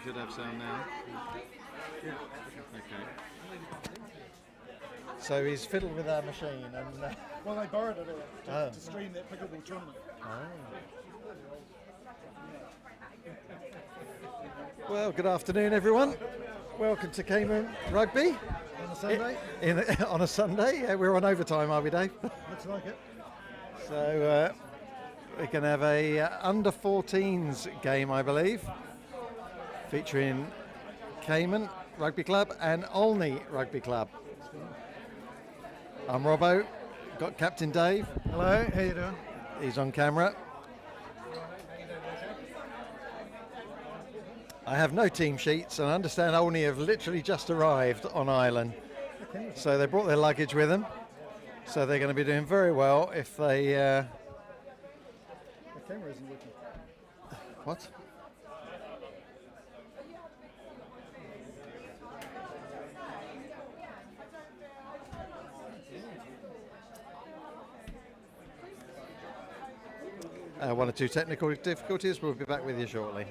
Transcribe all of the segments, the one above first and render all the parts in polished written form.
should have sound now. Okay. So he's fiddled with our machine and... Well, they borrowed it all to stream that pickleball tournament. Well, good afternoon, everyone. Welcome to Cayman Rugby. On a Sunday? On a Sunday. Yeah, we're on overtime, are we, Dave? Looks like it. So we can have a under 14s game, I believe, featuring Cayman Rugby Club and Olney Rugby Club. I'm Robbo. Got Captain Dave. Hello, how you doing? He's on camera. I have no team sheets, and I understand Olney have literally just arrived on island. Okay. So they brought their luggage with them. So they're going to be doing very well if they... The camera isn't working. What? One or two technical difficulties. We'll be back with you shortly.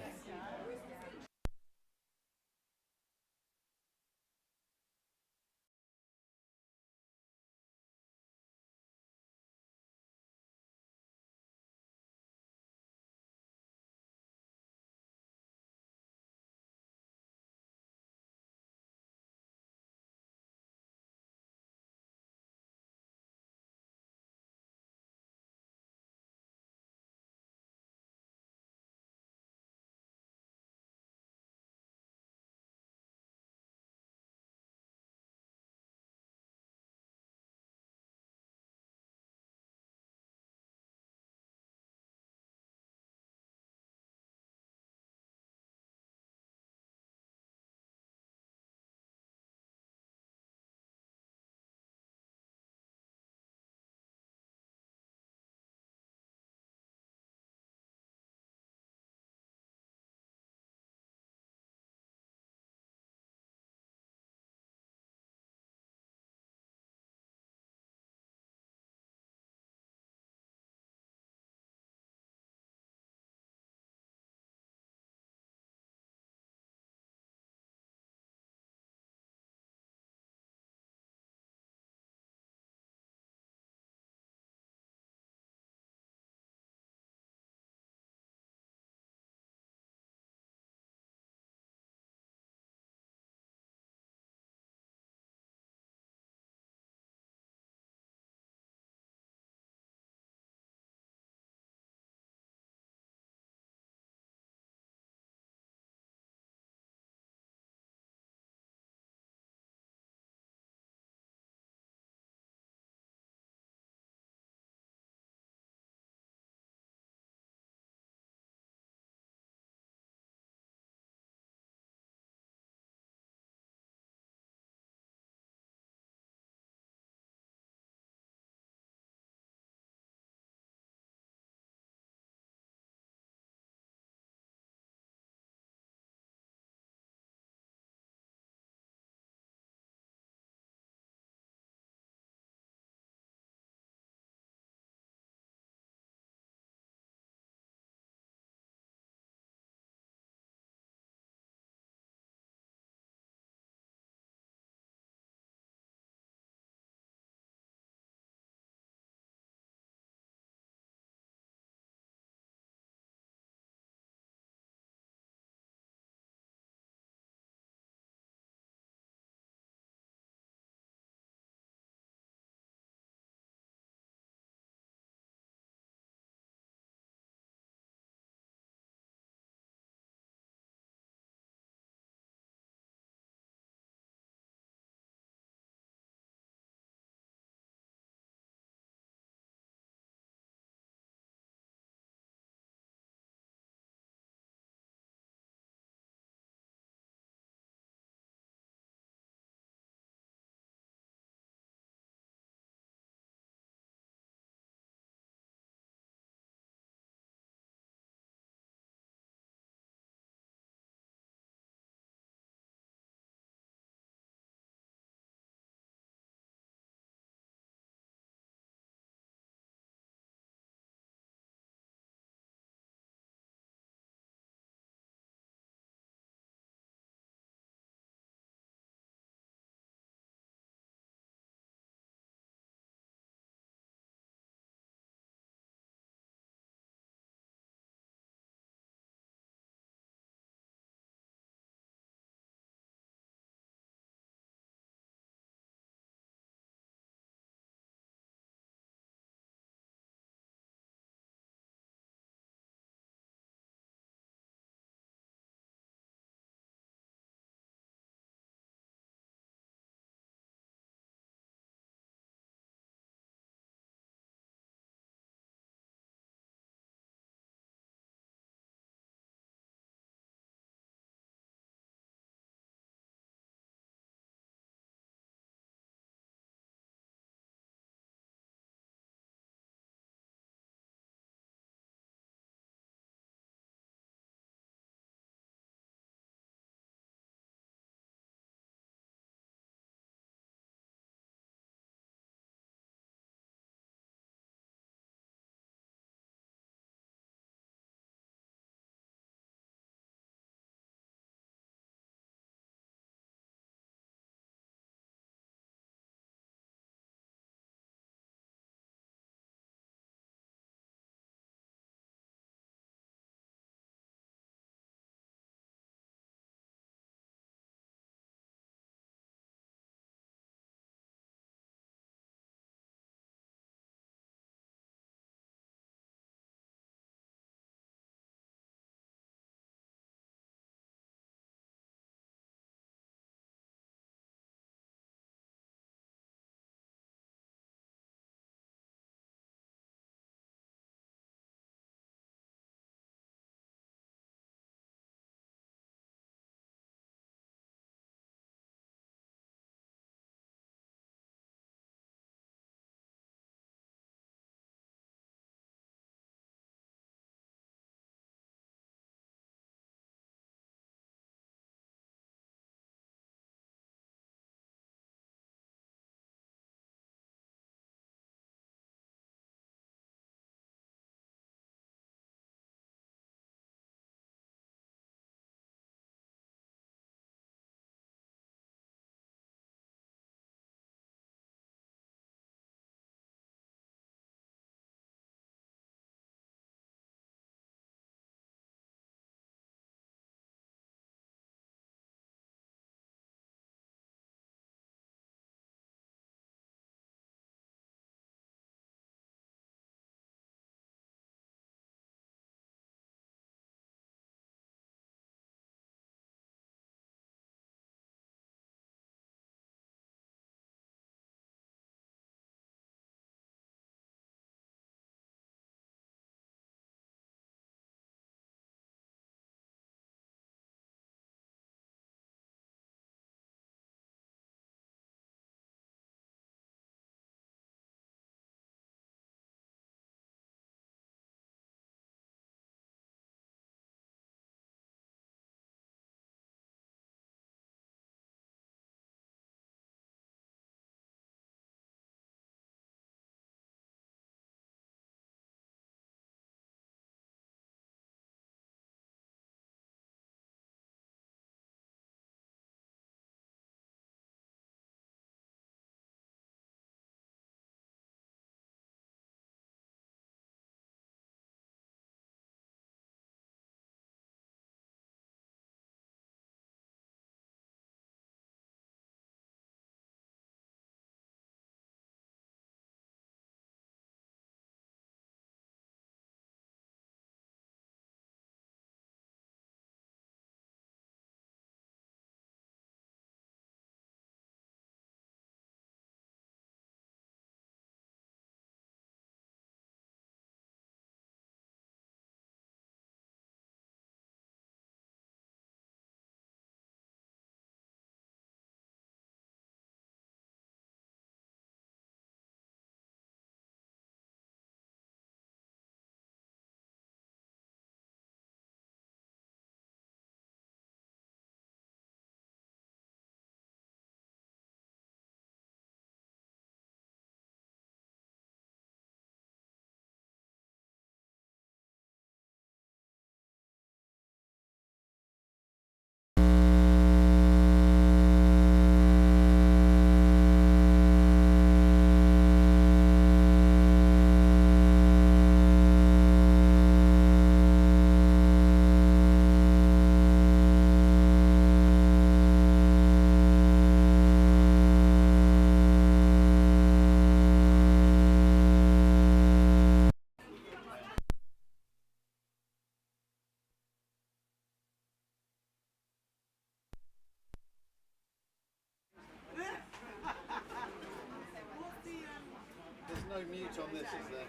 on this, is there?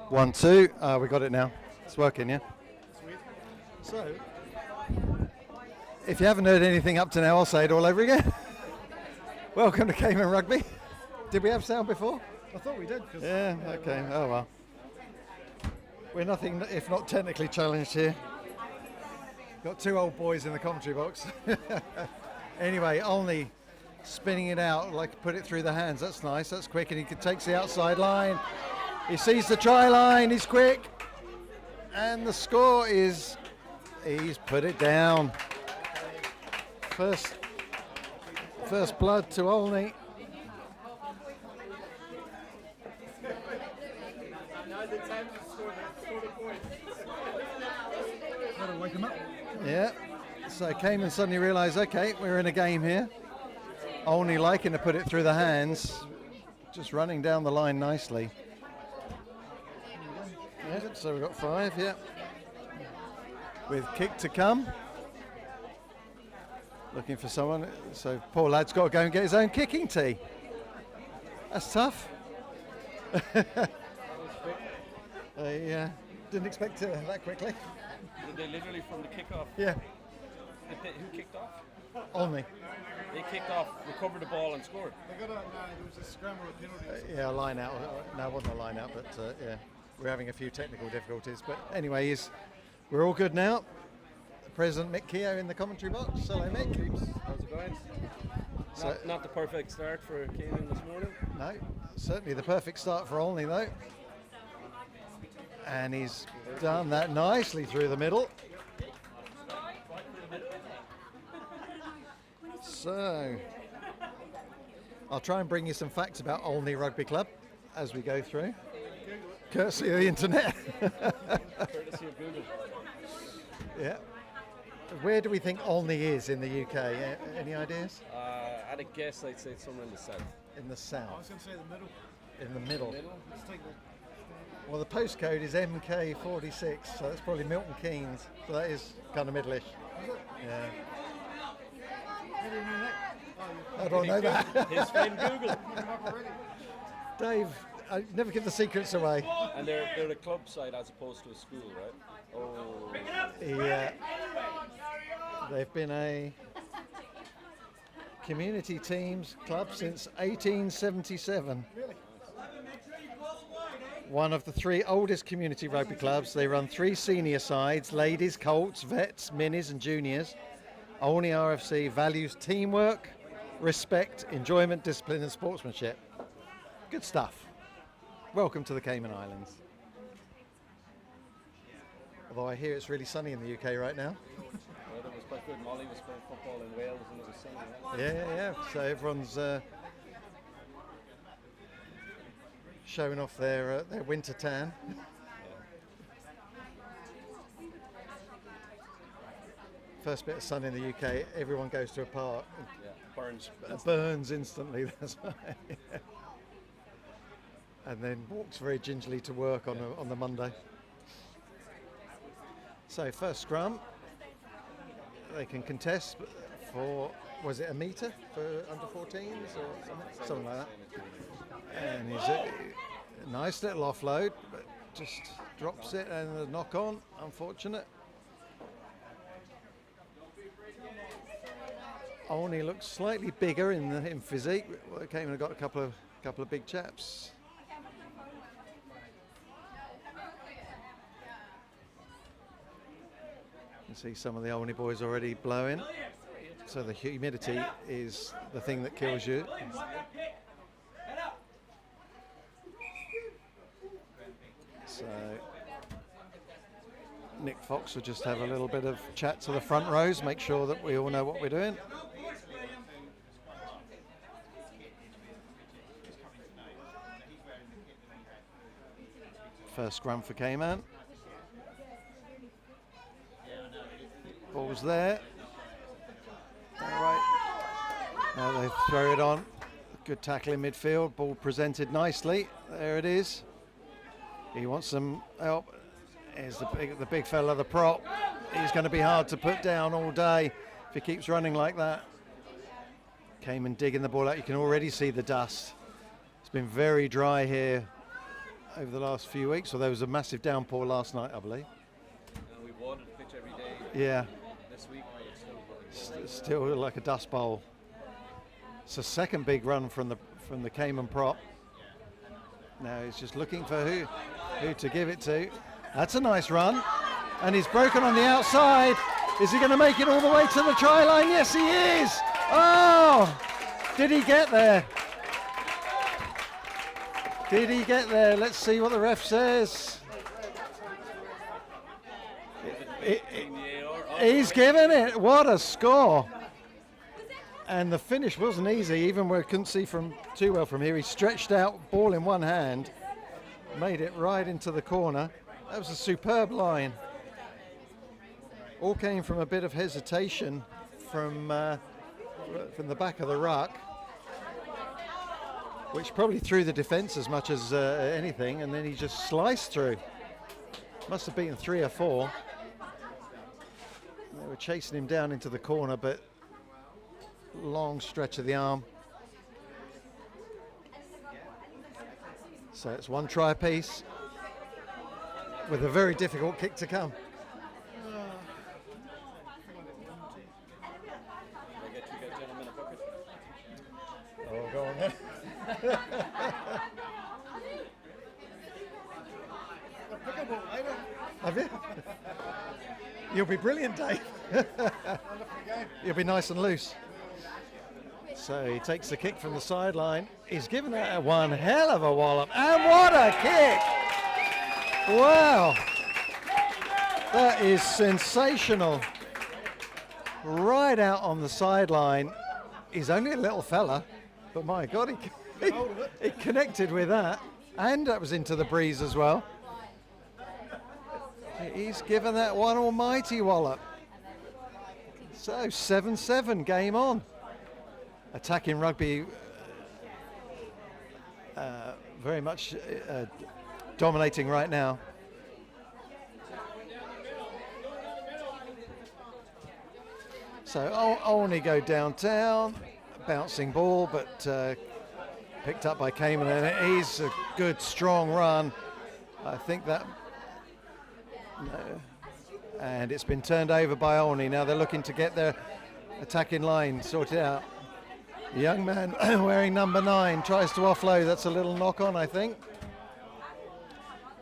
1, 2. We got it now. It's working, yeah. So, if you haven't heard anything up to now, I'll say it all over again. Welcome to Cayman Rugby. Did we have sound before? I thought we did. Yeah, okay. Oh well. We're nothing if not technically challenged here. Got two old boys in the commentary box. Anyway, Olney spinning it out, like put it through the hands. That's nice, that's quick, and he takes the outside line. He sees the try line, he's quick. And the score is, he's put it down. First blood to Olney. Gotta wake him up. Yeah, so Cayman suddenly realised, okay, we're in a game here. Olney liking to put it through the hands, just running down the line nicely. Yeah, so we've got 5, yeah. With kick to come. Looking for someone, so poor lad's got to go and get his own kicking tee. That's tough. I didn't expect it that quickly. Did they literally from the kickoff? Yeah. Who kicked off? Olney. They kicked off, recovered the ball and scored. They got there was a scramble of penalties. Yeah, a line out. No, it wasn't a line out, but yeah, we're having a few technical difficulties. But anyway, we're all good now. President Mick Keogh in the commentary box. Hello, Mick. How's it going? So, Not the perfect start for Cayman this morning. no, certainly the perfect start for Olney though. And he's done that nicely through the middle. So, I'll try and bring you some facts about Olney Rugby Club as we go through. Courtesy of the internet. Courtesy of Google. Yeah. Where do we think Olney is in the UK? Any ideas? At a guess, I'd say it's somewhere in the south. In the I was south. going to say the middle. In the middle. Let's take the. Well, the postcode is MK46, so that's probably Milton Keynes. So that is kind of middle-ish. Yeah. How do you know that? Oh, I don't know that. His friend Google. you've him up already. Dave, I never give the secrets away. And they're a club side as opposed to a school, right? Oh. Yeah. They've been a community teams club since 1877. One of the 3 oldest community rugby clubs. They run 3 senior sides: ladies, colts, vets, minis and juniors. Olney RFC values teamwork, respect, enjoyment, discipline and sportsmanship. Good stuff. Welcome to the Cayman Islands. Although I hear it's really sunny in the UK right now. Well, that was quite good. Molly was playing football in Wales and it was sunny. Yeah. So everyone's showing off their winter tan. First bit of sun in the UK, everyone goes to a park. Yeah, burns. Burns instantly, that's right. And then walks very gingerly to work on the Monday. So first scrum, they can contest for, was it a metre for under 14s or something like that? And he's a nice little offload, but just drops it and a knock on, unfortunate. Olney looks slightly bigger in physique. Well, Cayman have got a couple of big chaps. You can see some of the Olney boys already blowing. So the humidity is the thing that kills you. So Nick Fox will just have a little bit of chat to the front rows, make sure that we all know what we're doing. First scrum for Cayman. Ball's there. All right. Now they throw it on. Good tackle in midfield. Ball presented nicely. There it is. He wants some help. Here's the big fella, the prop. He's going to be hard to put down all day if he keeps running like that. Cayman digging the ball out. You can already see the dust. It's been very dry here over the last few weeks, so there was a massive downpour last night, I believe. We watered the pitch every day. Yeah. This week, but it's still Still like a dust bowl. It's a second big run from the Cayman prop. Now he's just looking for who to give it to. That's a nice run, and he's broken on the outside. Is he going to make it all the way to the try line? Yes, he is. Oh, did he get there? Did he get there? Let's see what the ref says. He's given it. What a score. And the finish wasn't easy, even where I couldn't see too well from here. He stretched out, ball in one hand, made it right into the corner. That was a superb line. All came from a bit of hesitation from the back of the ruck, which probably threw the defence as much as anything, and then he just sliced through. Must have beaten 3 or 4. They were chasing him down into the corner, but long stretch of the arm. So it's one try apiece with a very difficult kick to come. Oh, go on then. Have you? You'll be brilliant, Dave. You'll be nice and loose. So he takes the kick from the sideline. He's given that one hell of a wallop. And what a kick! Wow. That is sensational. Right out on the sideline. He's only a little fella, but my God, he connected with that. And that was into the breeze as well. He's given that one almighty wallop. So 7-7, game on. Attacking rugby very much dominating right now. So Olney go downtown, bouncing ball, but picked up by Cayman, and he's a good strong run. I think that, no, and it's been turned over by Olney. Now they're looking to get their attacking line sorted out. The young man wearing number 9 tries to offload. That's a little knock on, I think.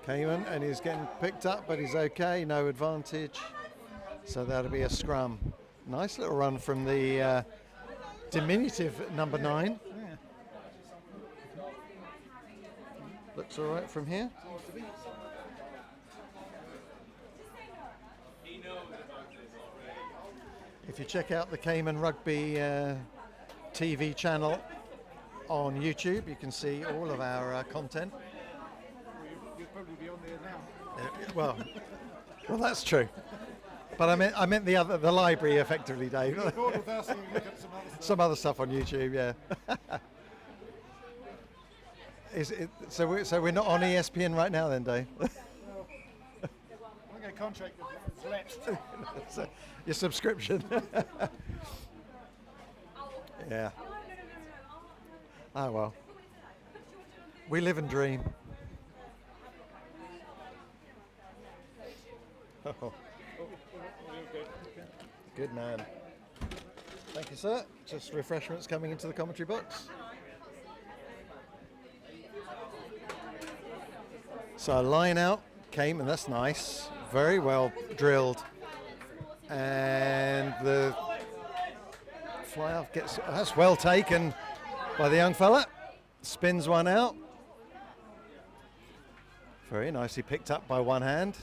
Cayman, and he's getting picked up, but he's okay, no advantage. So that'll be a scrum. Nice little run from the diminutive number 9. Yeah. Looks all right from here. If you check out the Cayman Rugby TV channel on YouTube, you can see all of our content. You'll probably be on there now. Well, that's true. But I meant the library, effectively, Dave. Record with us and look at some other stuff on YouTube, yeah. So we're not on ESPN right now, then, Dave? I think our contract is lapsed. So, your subscription. Yeah. Oh well. We live and dream. Oh. Good man. Thank you, sir. Just refreshments coming into the commentary box. So line out came, and that's nice. Very well drilled. And the fly off gets, that's well taken by the young fella. Spins one out. Very nicely picked up by one hand.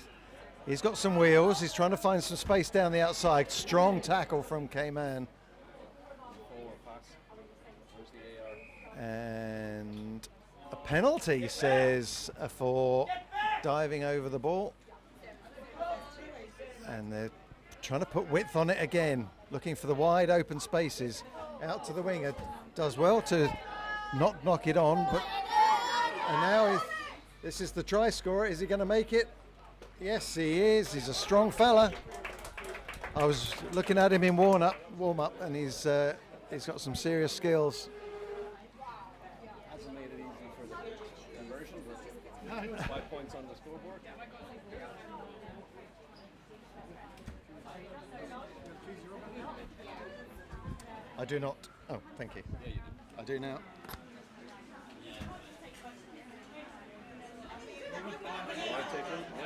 He's got some wheels. He's trying to find some space down the outside. Strong tackle from Cayman. And a penalty, says, for diving over the ball. And they're trying to put width on it again, looking for the wide open spaces. Out to the winger. Does well to not knock it on, but and now this is the try scorer. Is he going to make it? Yes, he is. He's a strong fella. I was looking at him in warm up, and he's He's got some serious skills. Hasn't made it easy for the conversion, but 5 points on the scoreboard. I do not. Oh, thank you. Yeah, you do. I do now. Right, take one. Yeah.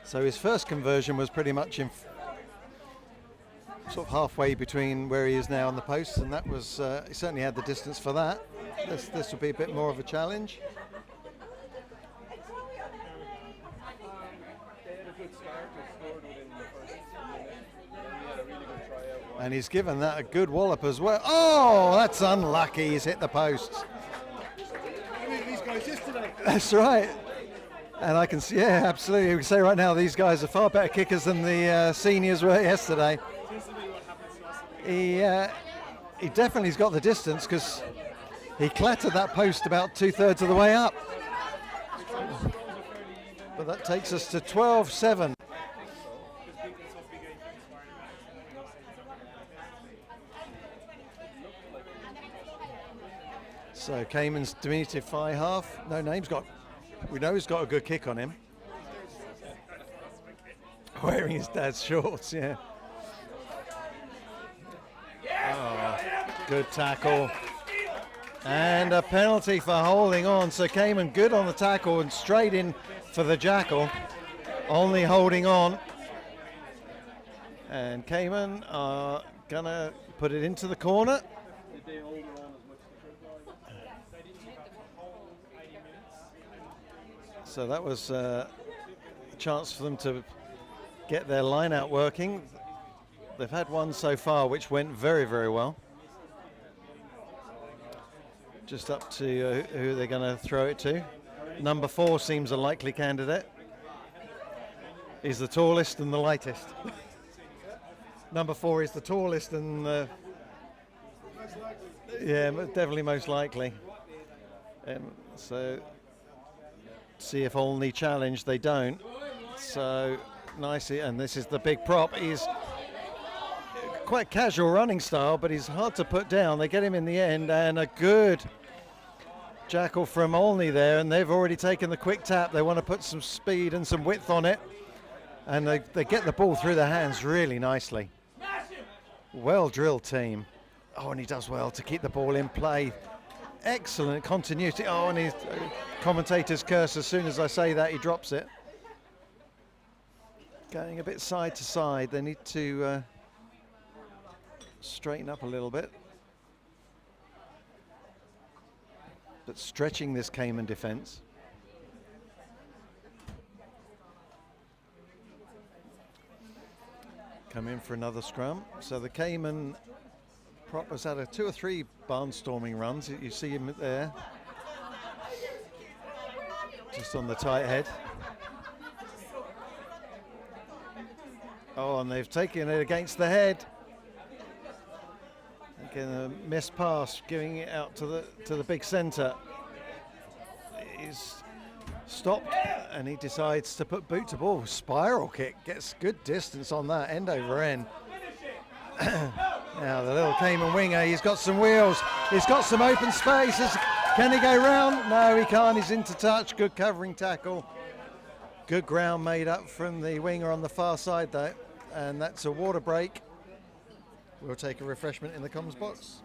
So his first conversion was pretty much in sort of halfway between where he is now and the post, and that was he certainly had the distance for that. This will be a bit more of a challenge. They had a good start. They scored within the first minute. Then we had a really good tryout. And he's given that a good wallop as well. Oh, that's unlucky. He's hit the post. I mean, these guys yesterday. That's right. And I can see, yeah, absolutely. We can say right now these guys are far better kickers than the seniors were yesterday. He definitely has got the distance because he clattered that post about 2/3 of the way up. But that takes us to 12-7. So Cayman's diminutive fly half. No name's got. We know he's got a good kick on him. Wearing his dad's shorts, yeah. Oh, good tackle. And a penalty for holding on. So Cayman good on the tackle and straight in for the jackal. Only holding on. And Cayman are going to put it into the corner. Did they hold it on as much as they could? So that was a chance for them to get their line out working. They've had one so far which went very, very well. Just up to who they're going to throw it to. Number 4 seems a likely candidate. He's the tallest and the lightest. Number 4 is the tallest and yeah, definitely most likely. So see if Olney challenge, they don't. So nicely, and this is the big prop. He's quite casual running style, but he's hard to put down. They get him in the end, and a good jackal from Olney there, and they've already taken the quick tap. They want to put some speed and some width on it, and they get the ball through their hands really nicely. Well drilled team. Oh, and he does well to keep the ball in play. Excellent continuity. Oh, and his commentator's curse as soon as I say that, he drops it. Going a bit side to side. They need to straighten up a little bit. But stretching this Cayman defense. Come in for another scrum. So the Cayman prop has had 2 or 3 barnstorming runs. You see him there. Just on the tight head. Oh, and they've taken it against the head. Again, a missed pass, giving it out to the big centre. He's stopped, and he decides to put boot to ball. Spiral kick, gets good distance on that, end over end. Now the little Cayman winger, he's got some wheels. He's got some open spaces. Can he go round? No, he can't. He's into touch. Good covering tackle. Good ground made up from the winger on the far side though. And that's a water break. We'll take a refreshment in the comms box.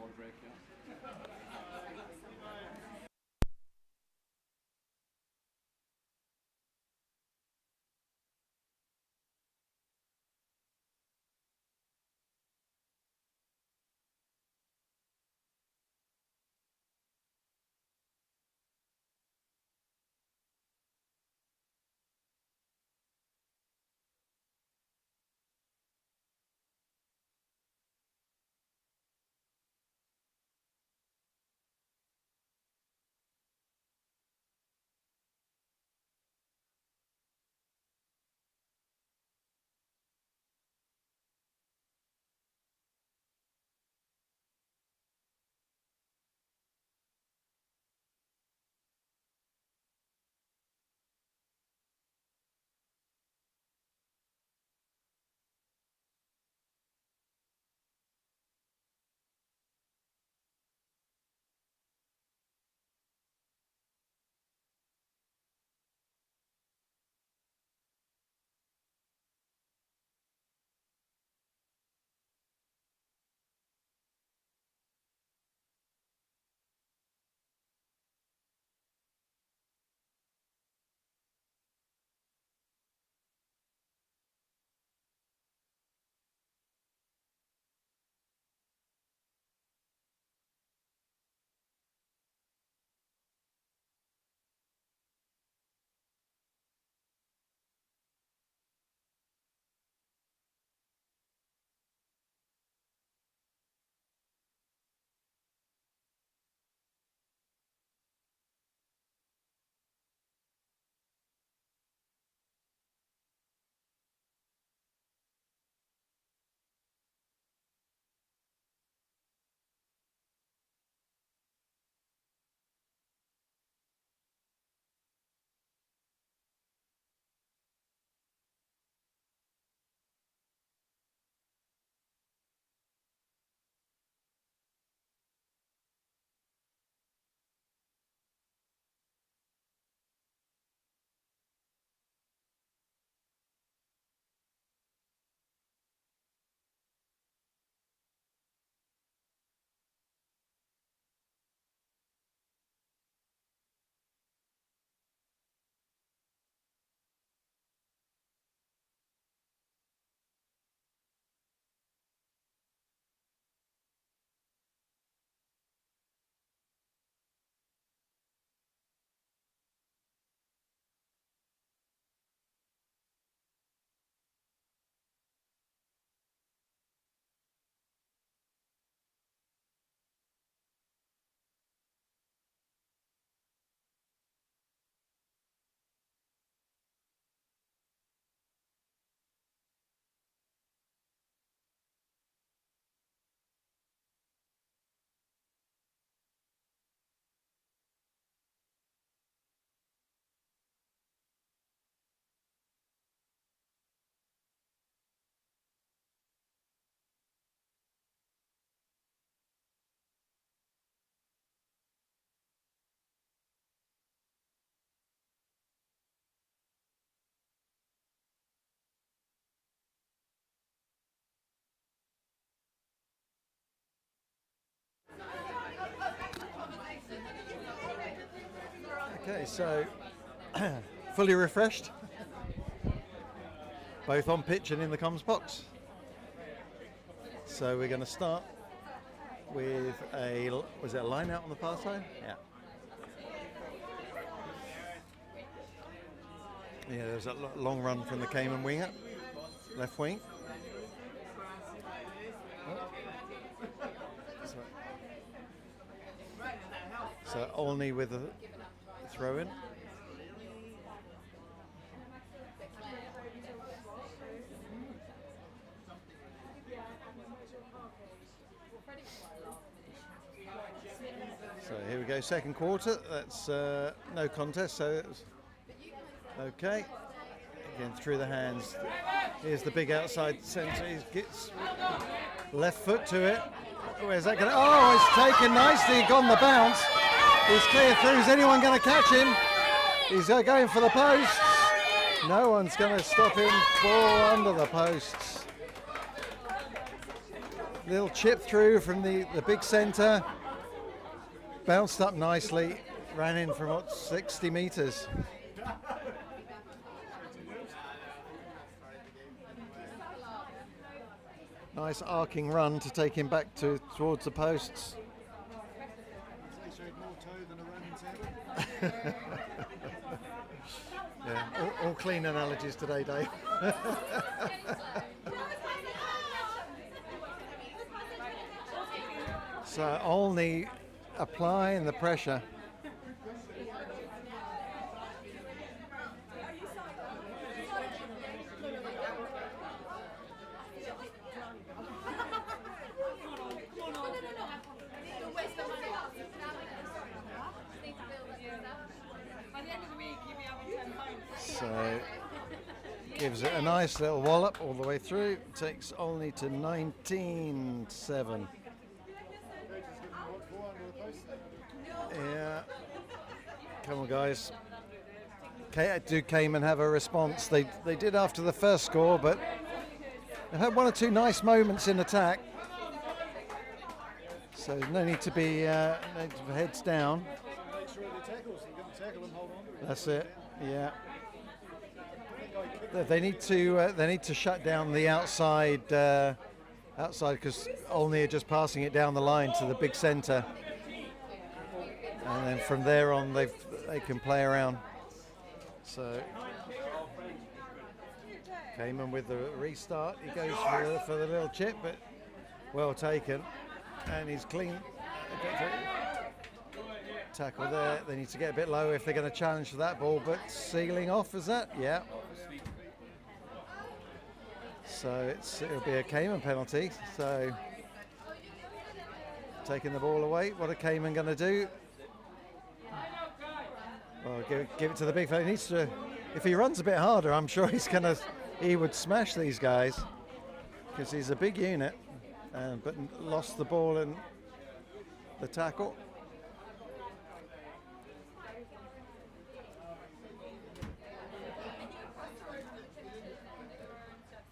Okay, so fully refreshed, both on pitch and in the comms box. So we're going to start with was it a line out on the far side? Yeah. Yeah, there's a long run from the Cayman winger, left wing. So Olney with a throw in. So here we go, second quarter. That's no contest, so it was okay. Again, through the hands. Here's the big outside centre. He gets left foot to it. Where's that going? Oh, it's taken nicely. Gone the bounce. He's clear through. Is anyone going to catch him? He's going for the posts. No one's going to stop him. Ball under the posts. Little chip through from the big centre. Bounced up nicely. Ran in from what, 60 metres. Nice arcing run to take him back towards the posts. He showed more toe than a Roman sandal. Yeah, all clean analogies today, Dave. So Olney applying the pressure. So gives it a nice little wallop all the way through. Takes Olney to 19-7. Yeah. Come on, guys. Do Cayman have a response? They did after the first score, but they've had one or two nice moments in attack. So no need to be heads down. Make sure they tackle, so you're going to tackle them, hold on. That's it. Yeah. They need to shut down the outside because Olney are just passing it down the line to the big centre, and then from there on they can play around. So Cayman with the restart. He goes for the little chip, but well taken, and he's clean. Tackle there. They need to get a bit low if they're going to challenge for that ball, but sealing off, is that? Yeah. So it'll be a Cayman penalty. So taking the ball away. What are Cayman going to do? Well, give it to the big fella. He needs to. If he runs a bit harder, I'm sure he would smash these guys because he's a big unit, but lost the ball in the tackle.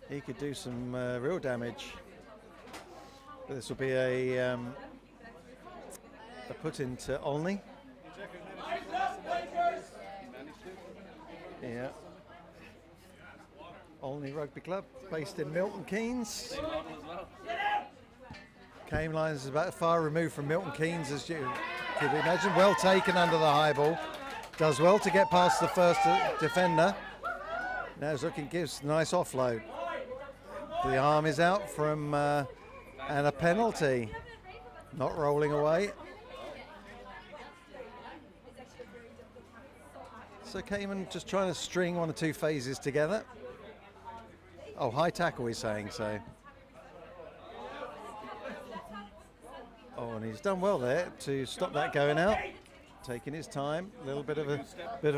He could do some real damage. But this will be a put into Olney. Yeah. Olney Rugby Club, based in Milton Keynes. Cayman Lions is about as far removed from Milton Keynes as you could imagine. Well taken under the high ball. Does well to get past the first defender. Now looking, gives a nice offload. The arm is out from and a penalty. Not rolling away. So Cayman just trying to string one or two phases together. Oh, high tackle he's saying so. Oh, and he's done well there to stop that going out. Taking his time, a little bit of a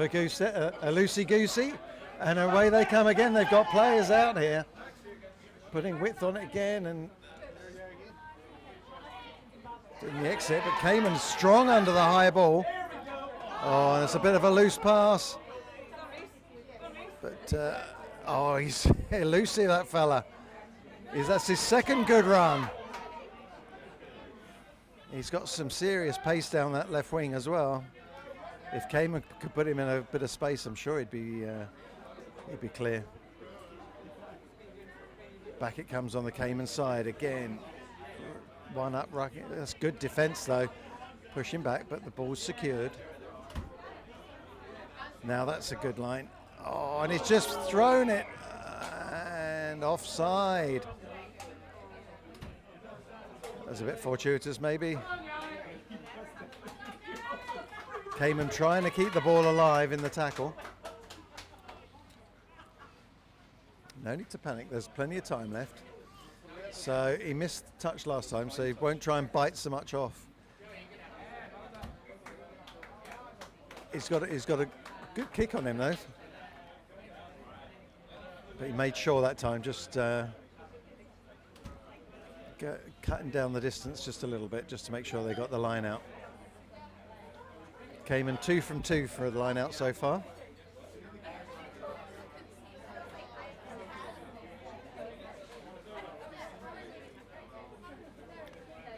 goose, a loosey goosey, and away they come again. They've got players out here, putting width on it again and doing the exit. But Cayman's strong under the high ball. Oh, and it's a bit of a loose pass. But oh, he's elusive, that fella. That's his second good run. He's got some serious pace down that left wing as well. If Cayman could put him in a bit of space, I'm sure he'd be clear. Back it comes on the Cayman side again. One up, that's good defence though. Pushing back, but the ball's secured. Now that's a good line. Oh, and he's just thrown it. And offside. That's a bit fortuitous maybe. Cayman trying to keep the ball alive in the tackle. No need to panic, there's plenty of time left. So he missed touch last time, so he won't try and bite so much off. He's got a good kick on him though. But he made sure that time, just cutting down the distance just a little bit, just to make sure they got the line out. Cayman 2 from 2 for the line out so far.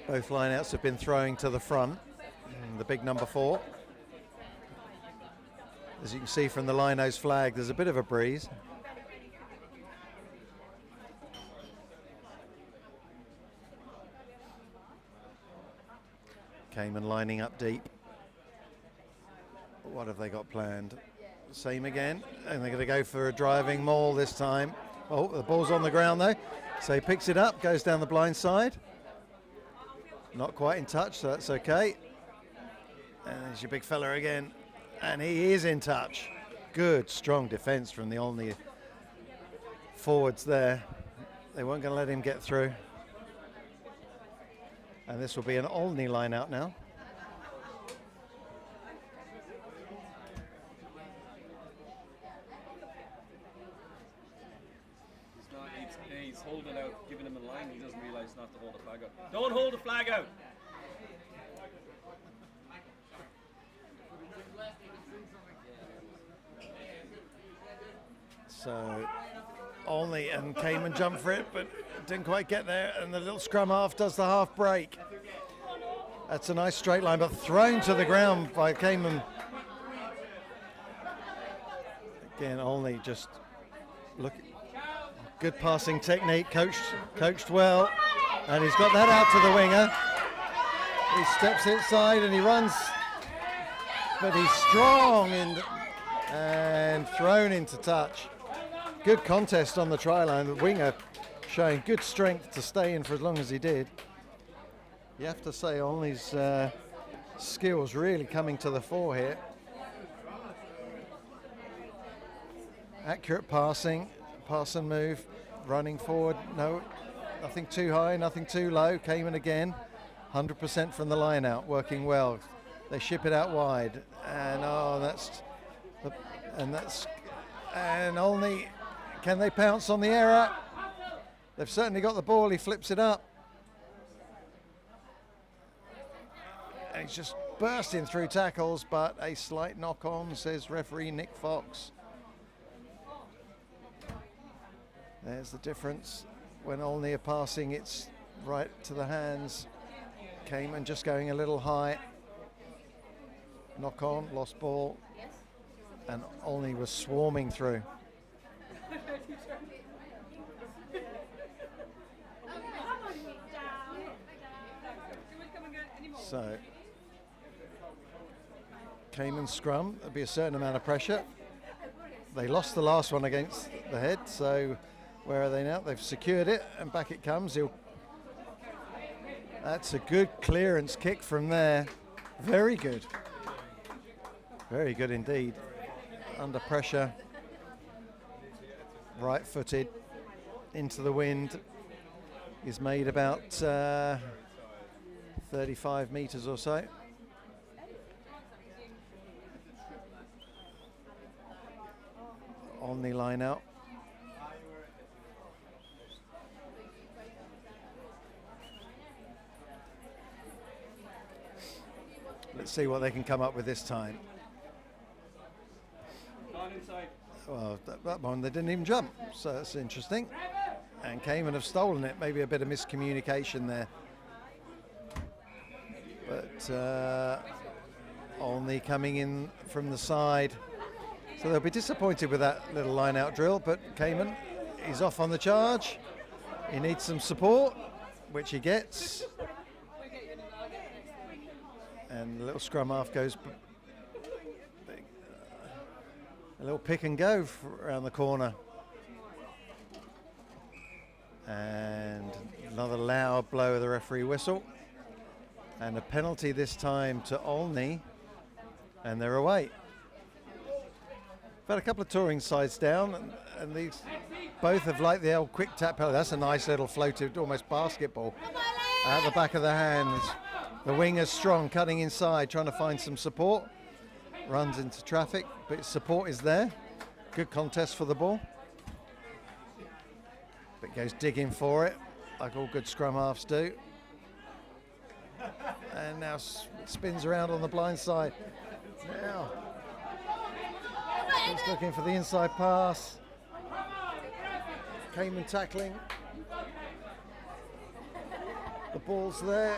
Both lineouts have been throwing to the front, the big number 4. As you can see from the lino's flag, there's a bit of a breeze. Cayman lining up deep. What have they got planned? Same again, and they're going to go for a driving maul this time. Oh, the ball's on the ground though, so he picks it up, goes down the blind side. Not quite in touch, so that's okay. And there's your big fella again, and he is in touch. Good, strong defence from the Olney forwards there. They weren't going to let him get through. And this will be an Olney line out now. He's holding out, giving him a line. He doesn't realise not to hold the flag out. Don't hold the flag out. So Olney and Cayman jump for it, but didn't quite get there. And the little scrum half does the half break. That's a nice straight line, but thrown to the ground by Cayman. Again, Olney just look. Good passing technique, coached well, and he's got that out to the winger. He steps inside and he runs, but he's strong and thrown into touch. Good contest on the try line. The winger showing good strength to stay in for as long as he did. You have to say Olney's skills really coming to the fore here. Accurate passing. Pass and move, running forward, no, nothing too high, nothing too low. Cayman again, 100% from the line out, working well. They ship it out wide, and and Olney, can they pounce on the error? They've certainly got the ball, he flips it up. And he's just bursting through tackles, but a slight knock on, says referee Nick Fox. There's the difference. When Olney are passing, it's right to the hands. Cayman just going a little high. Knock on, lost ball. And Olney was swarming through. So, Cayman scrum, there'll be a certain amount of pressure. They lost the last one against the head, so where are they now? They've secured it, and back it comes. That's a good clearance kick from there. Very good. Very good indeed. Under pressure. Right-footed into the wind. He's made about 35 metres or so. On the line out. Let's see what they can come up with this time. Well, that one they didn't even jump, so that's interesting. And Cayman have stolen it. Maybe a bit of miscommunication there. But Olney coming in from the side. So they'll be disappointed with that little line-out drill, but Cayman is off on the charge. He needs some support, which he gets. And the little scrum half goes a little pick and go around the corner. And another loud blow of the referee whistle. And a penalty this time to Olney. And they're away. We've had a couple of touring sides down, and these both have liked the old quick tap penalty. That's a nice little floated, almost basketball at the back of the hands. The winger's strong, cutting inside, trying to find some support. Runs into traffic, but support is there. Good contest for the ball. But goes digging for it, like all good scrum halves do. And now spins around on the blind side. Now, he's looking for the inside pass. Cayman tackling. The ball's there.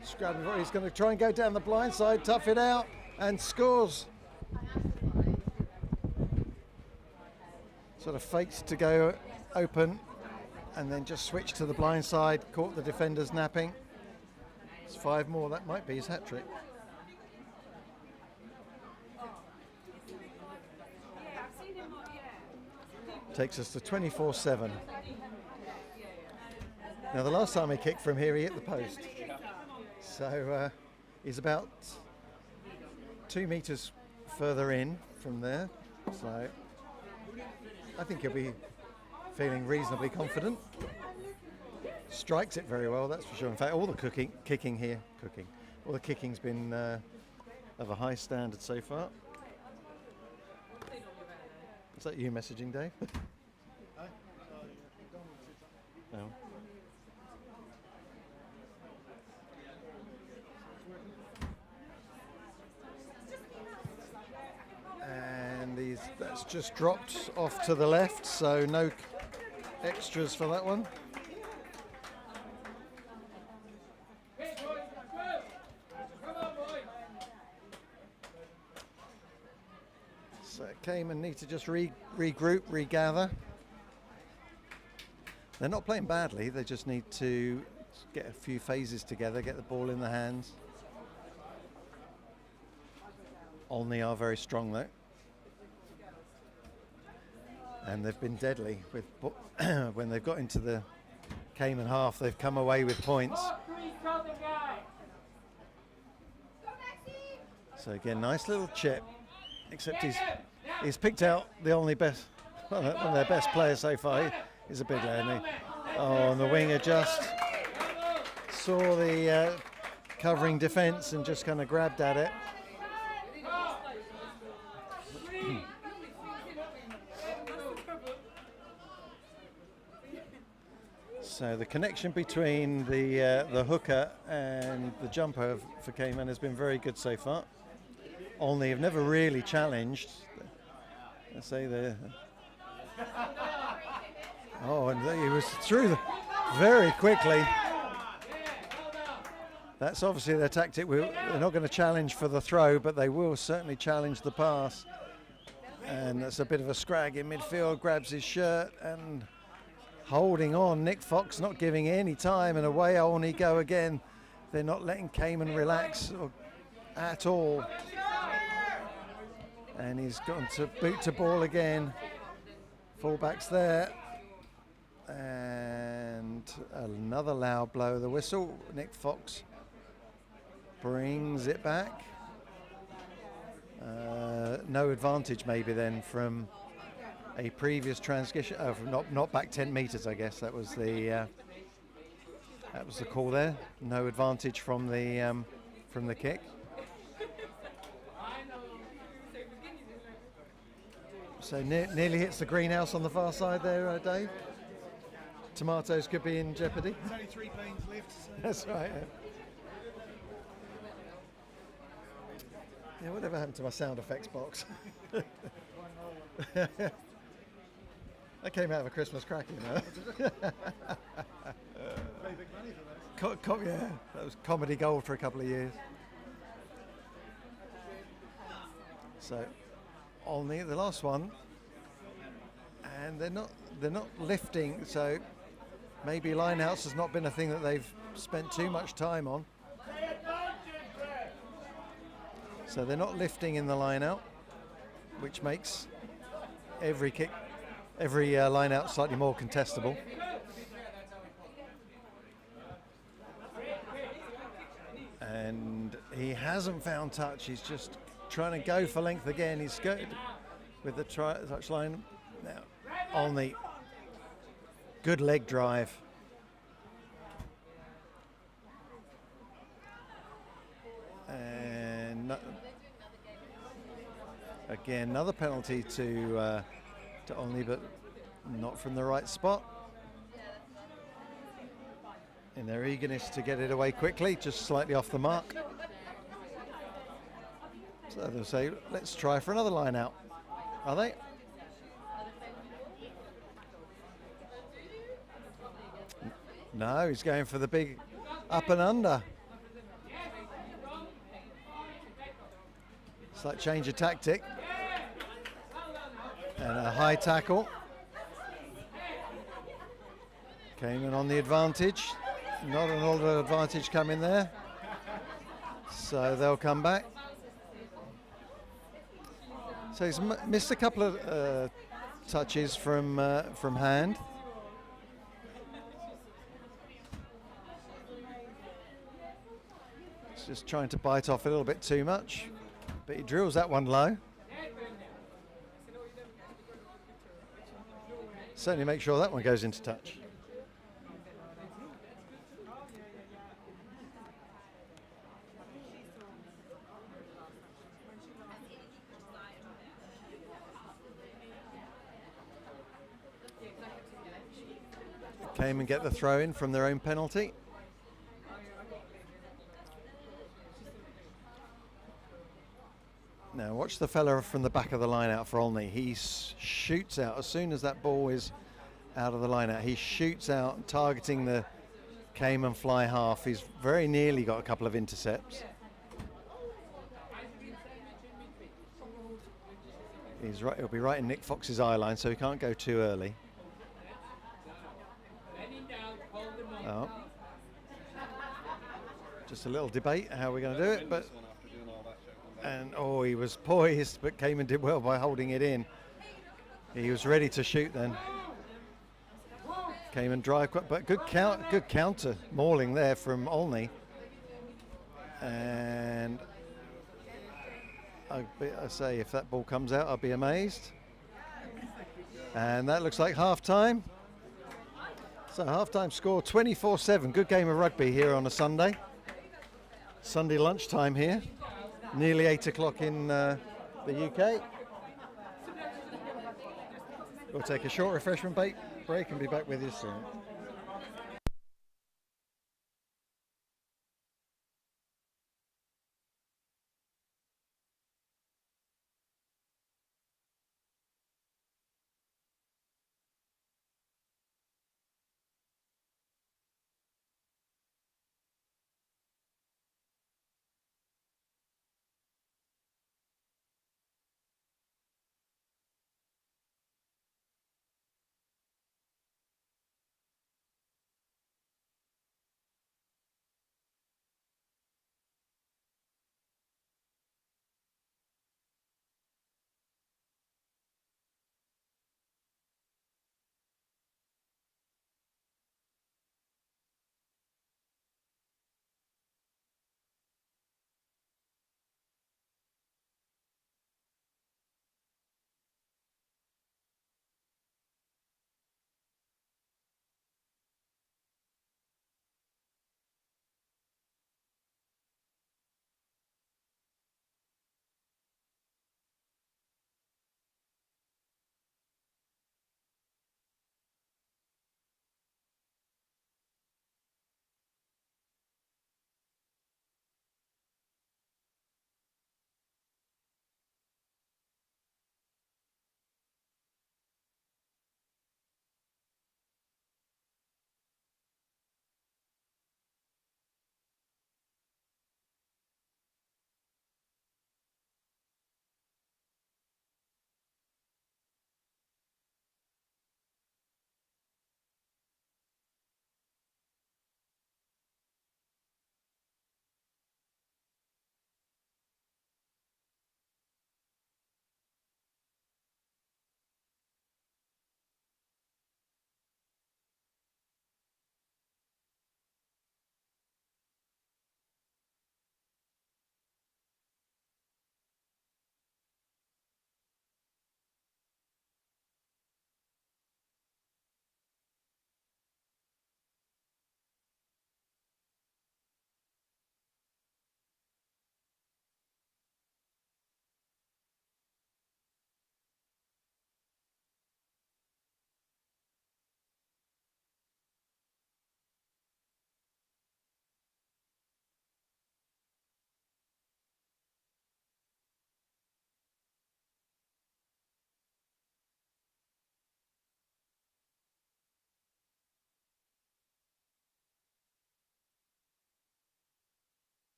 He's going to try and go down the blind side, tough it out, and scores. Sort of faked to go open, and then just switched to the blind side, caught the defenders napping. It's 5 more, that might be his hat-trick. Takes us to 24-7. Now the last time he kicked from here, he hit the post. So he's about 2 meters further in from there. So I think he'll be feeling reasonably confident. Strikes it very well, that's for sure. In fact, all the all the kicking's been of a high standard so far. Is that you messaging, Dave? No. And that's just dropped off to the left, so no extras for that one. So Cayman need to just regroup, regather. They're not playing badly, they just need to get a few phases together, get the ball in the hands. Olney are very strong though. And they've been deadly with when they've got into the Cayman half, they've come away with points. So again, nice little chip, except he's picked out the only best, one of their best players so far. He's a big lad, isn't he? Oh, and the winger just saw the covering defence and just kind of grabbed at it. So the connection between the hooker and the jumper for Cayman has been very good so far. Olney have never really challenged. Let's say the. Oh, and he was through very quickly. That's obviously their tactic. They're not going to challenge for the throw, but they will certainly challenge the pass. And that's a bit of a scrag in midfield. Grabs his shirt and holding on. Nick Fox not giving any time, and away Olney go again. They're not letting Cayman relax at all. And he's gone to boot to ball again. Fullback's there. And another loud blow of the whistle. Nick Fox brings it back. No advantage maybe then from a previous transition. Not back 10 meters, I guess. That was the call there. No advantage from the kick. So nearly hits the greenhouse on the far side there, Dave. Tomatoes could be in jeopardy. There's only 3 planes left. So. That's right. Yeah, whatever happened to my sound effects box? That came out of a Christmas crack, you know. Very big money for that. Yeah, that was comedy gold for a couple of years. So Olney, the last one, and they're not lifting. So maybe lineouts has not been a thing that they've spent too much time on. So they're not lifting in the lineout, which makes every kick, every lineout slightly more contestable. And he hasn't found touch. He's just trying to go for length again. He's good with the touch line. Now, Olney, good leg drive. And again, another penalty to Olney, but not from the right spot. In their eagerness to get it away quickly, just slightly off the mark. So they'll say, let's try for another line out. Are they? No, he's going for the big up and under. Slight change of tactic. And a high tackle. Cayman on the advantage. Not an older advantage coming there. So they'll come back. So he's missed a couple of touches from hand. He's just trying to bite off a little bit too much, but he drills that one low. Certainly make sure that one goes into touch. Cayman get the throw in from their own penalty. Now watch the fella from the back of the line out for Olney. He shoots out as soon as that ball is out of the line out. He shoots out, targeting the Cayman fly half. He's very nearly got a couple of intercepts. He's right. He'll be right in Nick Fox's eye line, so he can't go too early. Oh. Just a little debate how we're going to do it, but he was poised, but Cayman did well by holding it in. He was ready to shoot then. Cayman drive, but good counter mauling there from Olney. And I say, if that ball comes out, I'll be amazed. And that looks like half time. So half-time score 24-7. Good game of rugby here on a Sunday. Sunday lunchtime here. Nearly 8 o'clock in the UK. We'll take a short refreshment break and be back with you soon.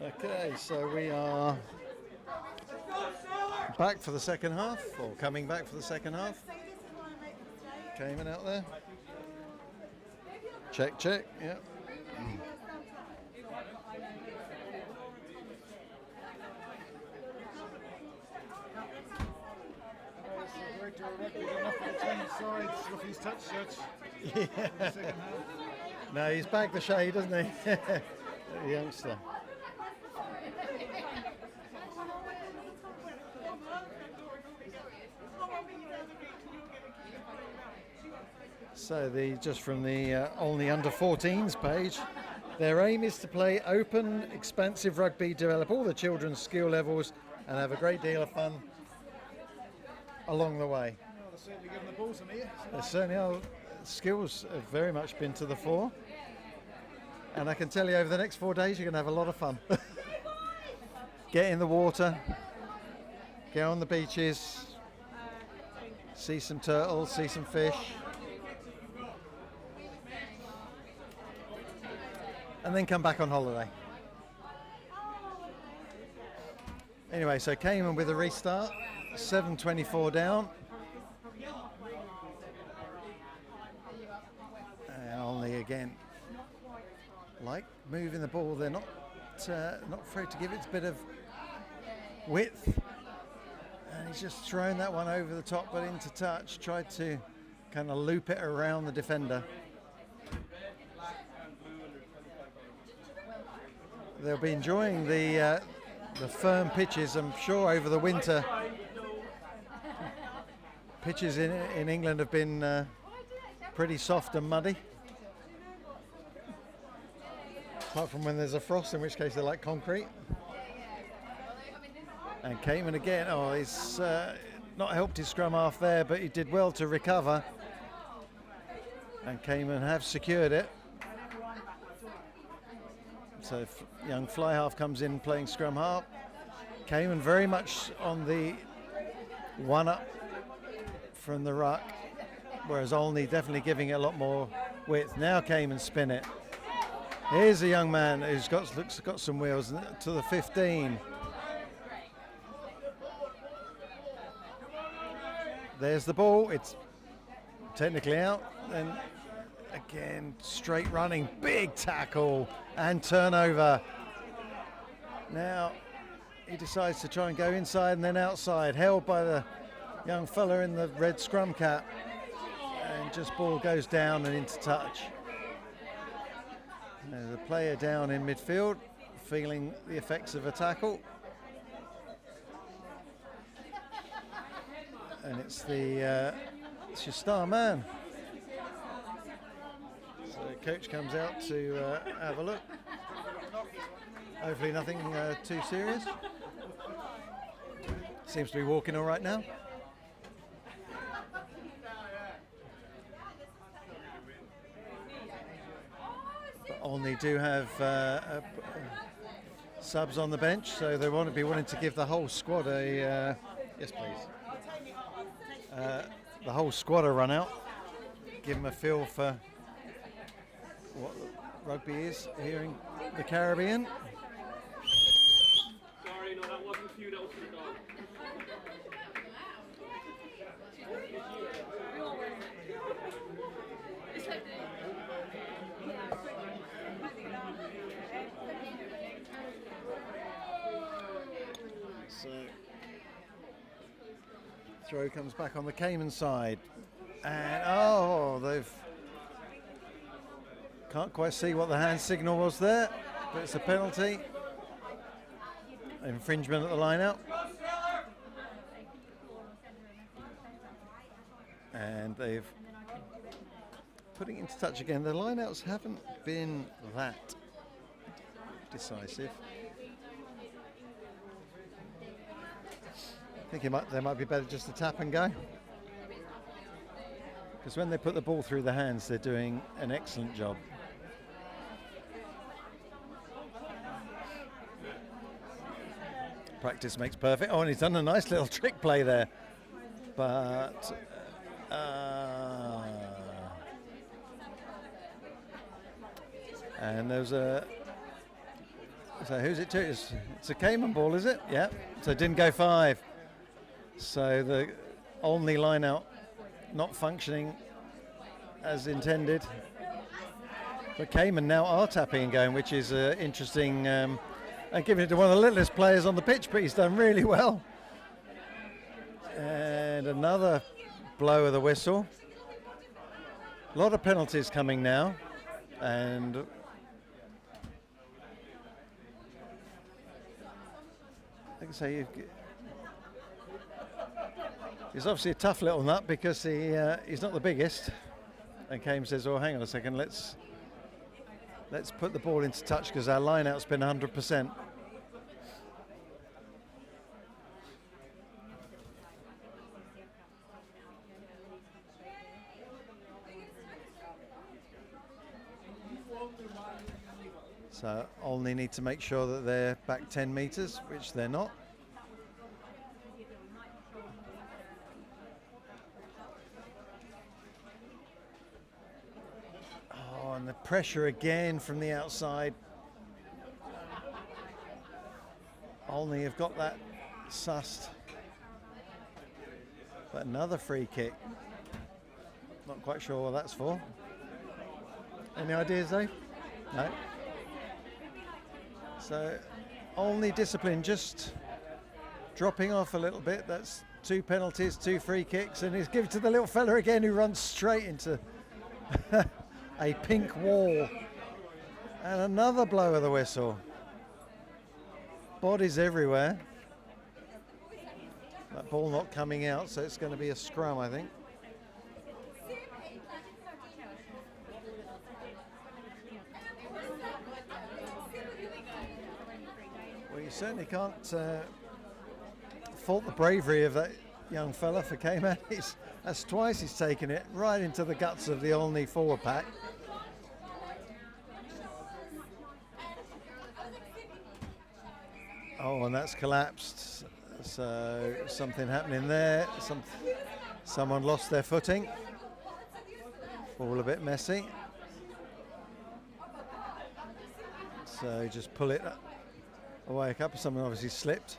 Okay, so we are back for the second half, or coming back for the second half. Cayman out there. Check, check, yeah. Director of rugby got enough of the change sides off his touch shirts. Yeah. Second half. No, he's back the shade, doesn't he? The youngster. So just from the Olney under-14s page, their aim is to play open, expansive rugby, develop all the children's skill levels, and have a great deal of fun along the way. Well, they're certainly giving the balls in here. There certainly are. Skills have very much been to the fore, and I can tell you over the next 4 days you're going to have a lot of fun. Get in the water, get on the beaches, see some turtles, see some fish, and then come back on holiday. Anyway, so Cayman with a restart, 7:24 down. And Olney again, like moving the ball, they're not afraid to give it a bit of width. And he's just thrown that one over the top, but into touch. Tried to kind of loop it around the defender. They'll be enjoying the firm pitches, I'm sure, over the winter. Pitches in England have been pretty soft and muddy. Apart from when there's a frost, in which case they're like concrete. And Cayman again, he's not helped his scrum half there, but he did well to recover. And Cayman have secured it. So if young fly half comes in playing scrum half. Cayman very much on the one up from the ruck, whereas Olney definitely giving it a lot more width. Now Cayman spin it. Here's a young man who's got some wheels to the 15. There's the ball. It's technically out. And again, straight running, big tackle and turnover. Now he decides to try and go inside and then outside, held by the young fella in the red scrum cap, and just ball goes down and into touch. Now the player down in midfield, feeling the effects of a tackle. And it's your star man. So coach comes out to have a look. Hopefully nothing too serious. Seems to be walking all right now. But Olney do have subs on the bench, so they want to be wanting to give the whole squad a yes, please. The whole squad a run out. Give them a feel for what rugby is here in the Caribbean. Sorry, no, that wasn't for you, that was for the dog. So throw comes back on the Cayman side, and they've can't quite see what the hand signal was there, but it's a penalty. Infringement at the line out. And they've putting it into touch again. The line outs haven't been that decisive. I think they might be better just to tap and go. Because when they put the ball through the hands, they're doing an excellent job. Practice makes perfect. Oh, and he's done a nice little trick play there. But and there's a So who's it to? It's a Cayman ball, is it? Yeah. So it didn't go 5. So the Olney line out not functioning as intended. But Cayman now are tapping and going, which is interesting. And giving it to one of the littlest players on the pitch, but he's done really well. And another blow of the whistle. A lot of penalties coming now. And like I say, he's obviously a tough little nut because he's not the biggest. And Cayman says, "Oh, hang on a second, let's put the ball into touch because our line out's been 100%." So Olney need to make sure that they're back 10 metres, which they're not. Oh, and the pressure again from the outside. Olney have got that sussed. But another free kick. Not quite sure what that's for. Any ideas, Dave? No. So Olney discipline just dropping off a little bit. That's 2 penalties, 2 free kicks, and he's given to the little fella again who runs straight into a pink wall. And another blow of the whistle. Bodies everywhere. That ball not coming out, so it's going to be a scrum, I think. Well, you certainly can't fault the bravery of that young fella for Cayman. That's twice he's taken it right into the guts of the Olney forward pack. Oh, and that's collapsed. So something happening there. Someone lost their footing. All a bit messy. So just pull it away a couple. Someone obviously slipped.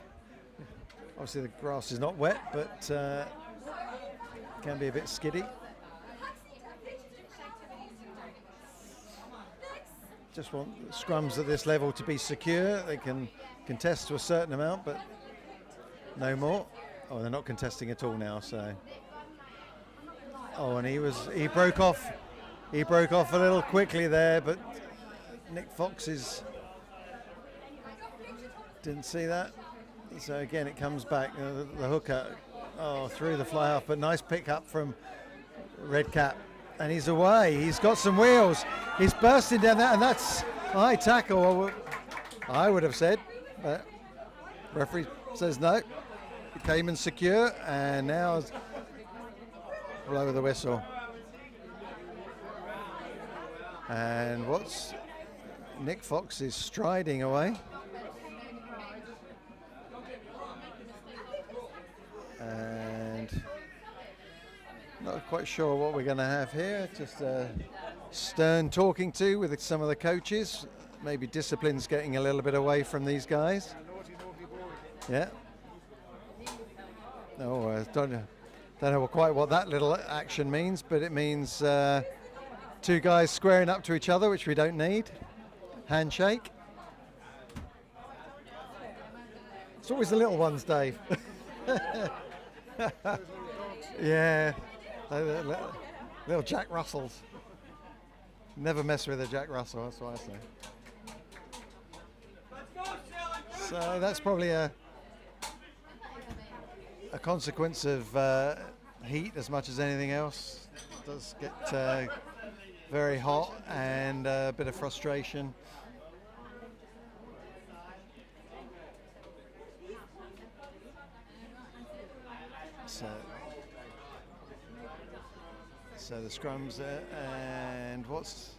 Obviously the grass is not wet, but can be a bit skiddy. Just want scrums at this level to be secure. They can contest to a certain amount, but no more. Oh, they're not contesting at all now. So, oh, and he broke off. He broke off a little quickly there, but Nick Fox didn't see that. So again, it comes back. The hooker, through the fly half, but nice pick up from Red Cap, and he's away. He's got some wheels. He's bursting down that, and that's a high tackle. I would have said, but referee says no. Cayman secure, and now blow of the whistle. And Nick Fox is striding away. And not quite sure what we're going to have here. Just a stern talking to with some of the coaches. Maybe discipline's getting a little bit away from these guys. Yeah. Oh, I don't know quite what that little action means, but it means 2 guys squaring up to each other, which we don't need. Handshake. It's always the little ones, Dave. Yeah, little Jack Russells. Never mess with a Jack Russell, that's what I say. So that's probably a consequence of heat as much as anything else. It does get very hot and a bit of frustration. So the scrums there, and what's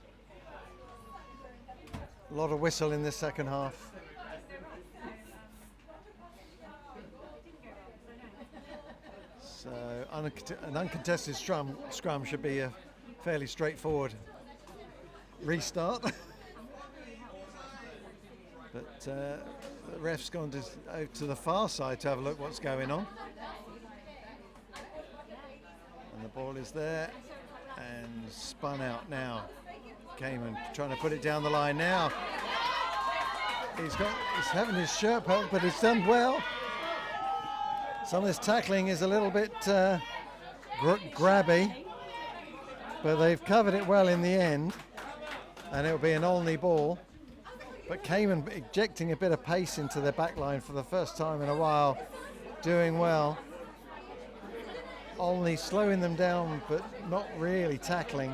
a lot of whistle in this second half. So an uncontested scrum should be a fairly straightforward restart. But the ref's gone out to the far side to have a look what's going on. And the ball is there and spun out now. Cayman trying to put it down the line now. He's having his shirt pulled, but he's done well. Some of this tackling is a little bit grabby, but they've covered it well in the end, and it'll be an Olney ball. But Cayman injecting a bit of pace into their back line for the first time in a while, doing well. Olney slowing them down, but not really tackling.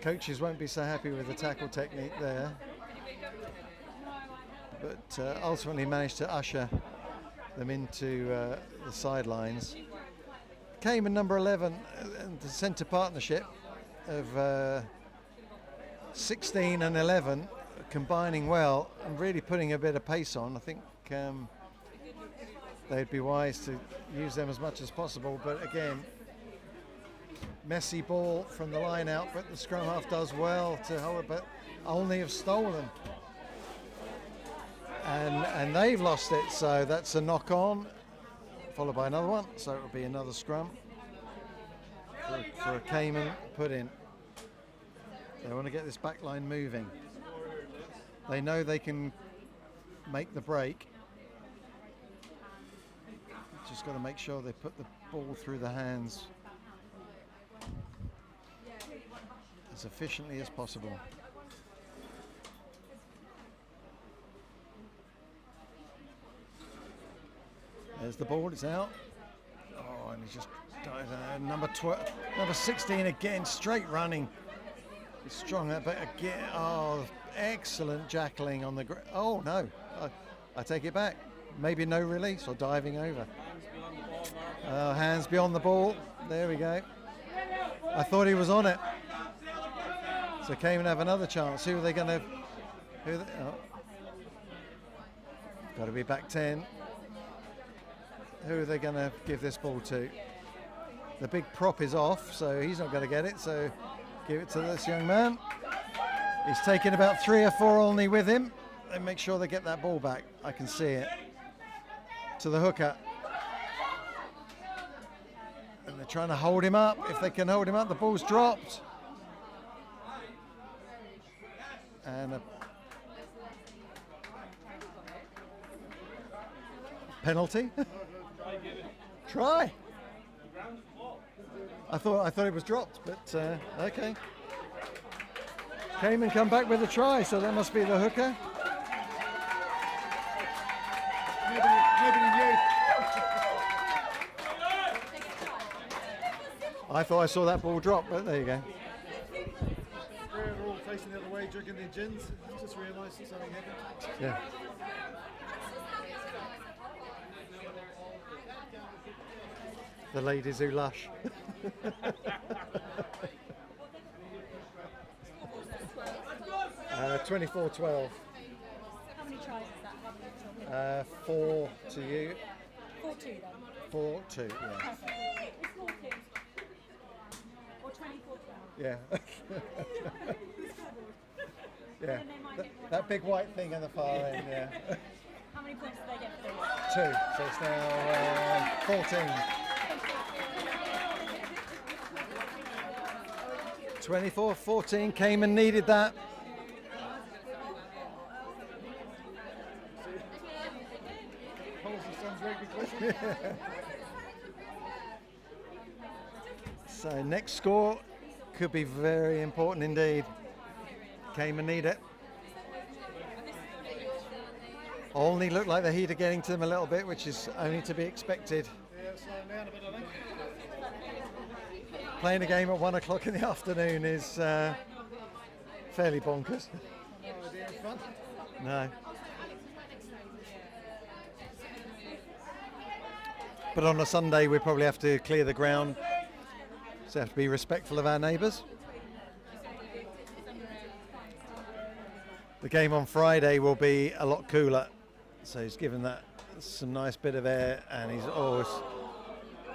Coaches won't be so happy with the tackle technique there, but ultimately managed to usher them into the sidelines. Cayman number 11, the centre partnership of 16 and 11, combining well and really putting a bit of pace on. I think they'd be wise to use them as much as possible, but again, messy ball from the line out, but the scrum half does well to hold it, but Olney have stolen. And they've lost it, so that's a knock on, followed by another one, so it'll be another scrum for a Cayman put in. They want to get this back line moving. They know they can make the break. Just got to make sure they put the ball through the hands as efficiently as possible. There's the ball, it's out. Oh, and he's just number 16 again, straight running. He's strong that, but again, oh, excellent jackling on the ground. Oh no, I take it back. Maybe no release or diving over. Hands beyond the ball. There we go. I thought he was on it. So Cayman have another chance. Who are they going to? Got to be back 10. Who are they going to give this ball to? The big prop is off, so he's not going to get it. So give it to this young man. He's taking about 3 or 4 Olney with him. And make sure they get that ball back. I can see it. To the hooker. And they're trying to hold him up. If they can hold him up, the ball's dropped. And a penalty. Try. I thought it was dropped, but okay. Cayman come back with a try, so that must be the hooker. I thought I saw that ball drop, but there you go. They're all facing the other way, drinking their gins. Just realised something happened. Yeah. The ladies who lush. 24-12. How many tries is that? 4 to you. 4-2 then? 4-2, yeah. Perfect. It's 4-2. Or 24-12. Yeah. Yeah. That big white thing in the far end, yeah. How many points did they get for this? 2, so it's now 14. 24-14, Cayman needed that. So next score could be very important indeed. Cayman need it. Olney look like the heat are getting to them a little bit, which is only to be expected. Yeah, slowing down a bit, I think. Playing a game at 1 o'clock in the afternoon is fairly bonkers. No idea it's fun. No. But on a Sunday we probably have to clear the ground, so have to be respectful of our neighbours. The game on Friday will be a lot cooler, so he's given that some nice bit of air, and he's always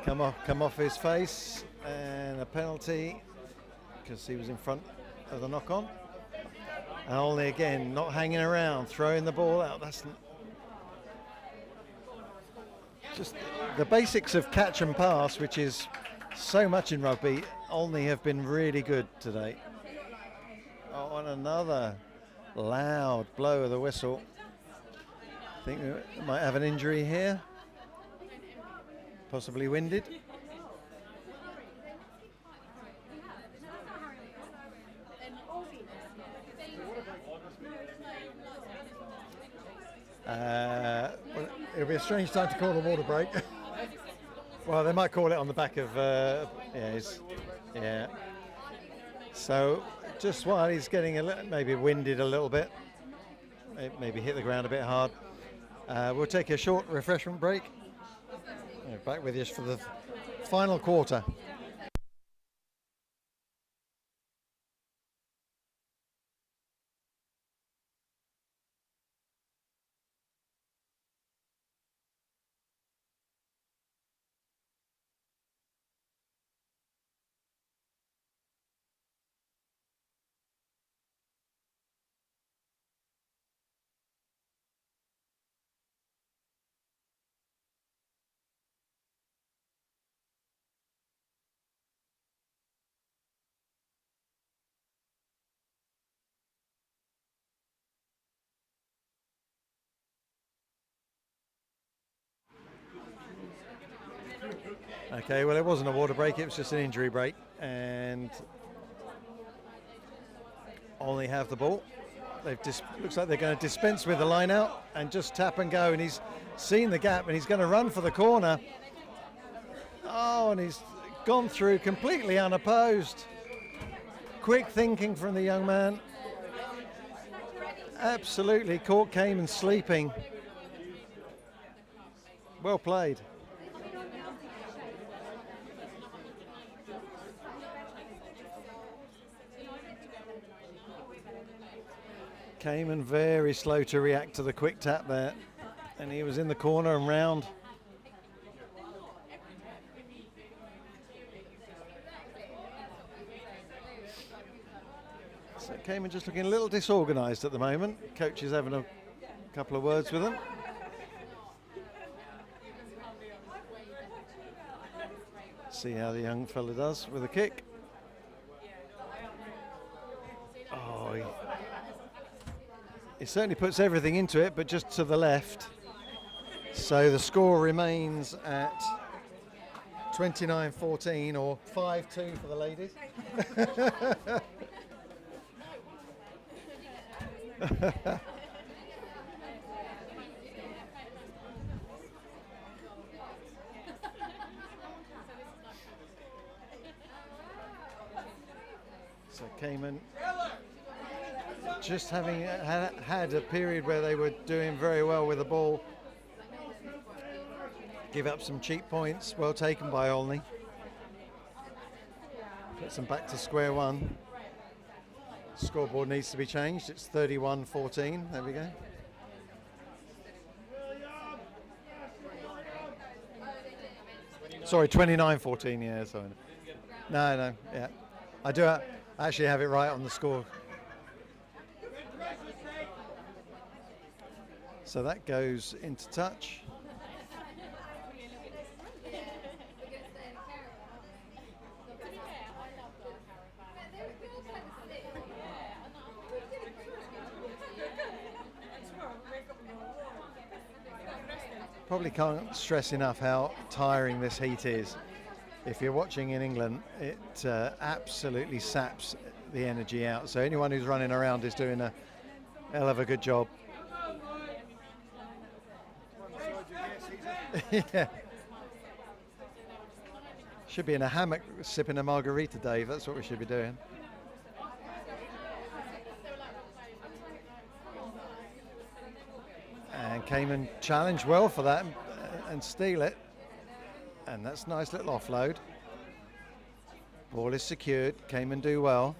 come off his face, and a penalty because he was in front of the knock-on. And Olney again, not hanging around, throwing the ball out. That's just the basics of catch and pass, which is so much in rugby. Olney have been really good today. Oh, and another loud blow of the whistle. I think we might have an injury here. Possibly winded. Well, it'll be a strange time to call a water break. Well, they might call it on the back of yeah. So just while he's getting maybe winded a little bit, maybe hit the ground a bit hard, we'll take a short refreshment break. Back with you for the final quarter. Okay, well, it wasn't a water break, it was just an injury break, and Olney have the ball. Looks like they're going to dispense with the line out and just tap and go, and he's seen the gap and he's going to run for the corner. Oh, and he's gone through completely unopposed. Quick thinking from the young man. Absolutely caught Cayman sleeping. Well played. Cayman very slow to react to the quick tap there, and he was in the corner and round. So Cayman just looking a little disorganised at the moment. Coach is having a couple of words with them. See how the young fella does with a kick. Oh, he certainly puts everything into it, but just to the left. So the score remains at 29-14, or 5-2 for the ladies. So Cayman just having had a period where they were doing very well with the ball. Give up some cheap points, well taken by Olney. Puts them back to square one. Scoreboard needs to be changed. It's 31-14. There we go. Sorry, 29-14. Yeah, sorry. No, yeah. I actually have it right on the score. So that goes into touch. Probably can't stress enough how tiring this heat is. If you're watching in England, it absolutely saps the energy out. So anyone who's running around is doing a hell of a good job. Yeah. Should be in a hammock sipping a margarita, Dave. That's what we should be doing. And Cayman challenged well for that and steal it. And that's a nice little offload. Ball is secured. Cayman do well.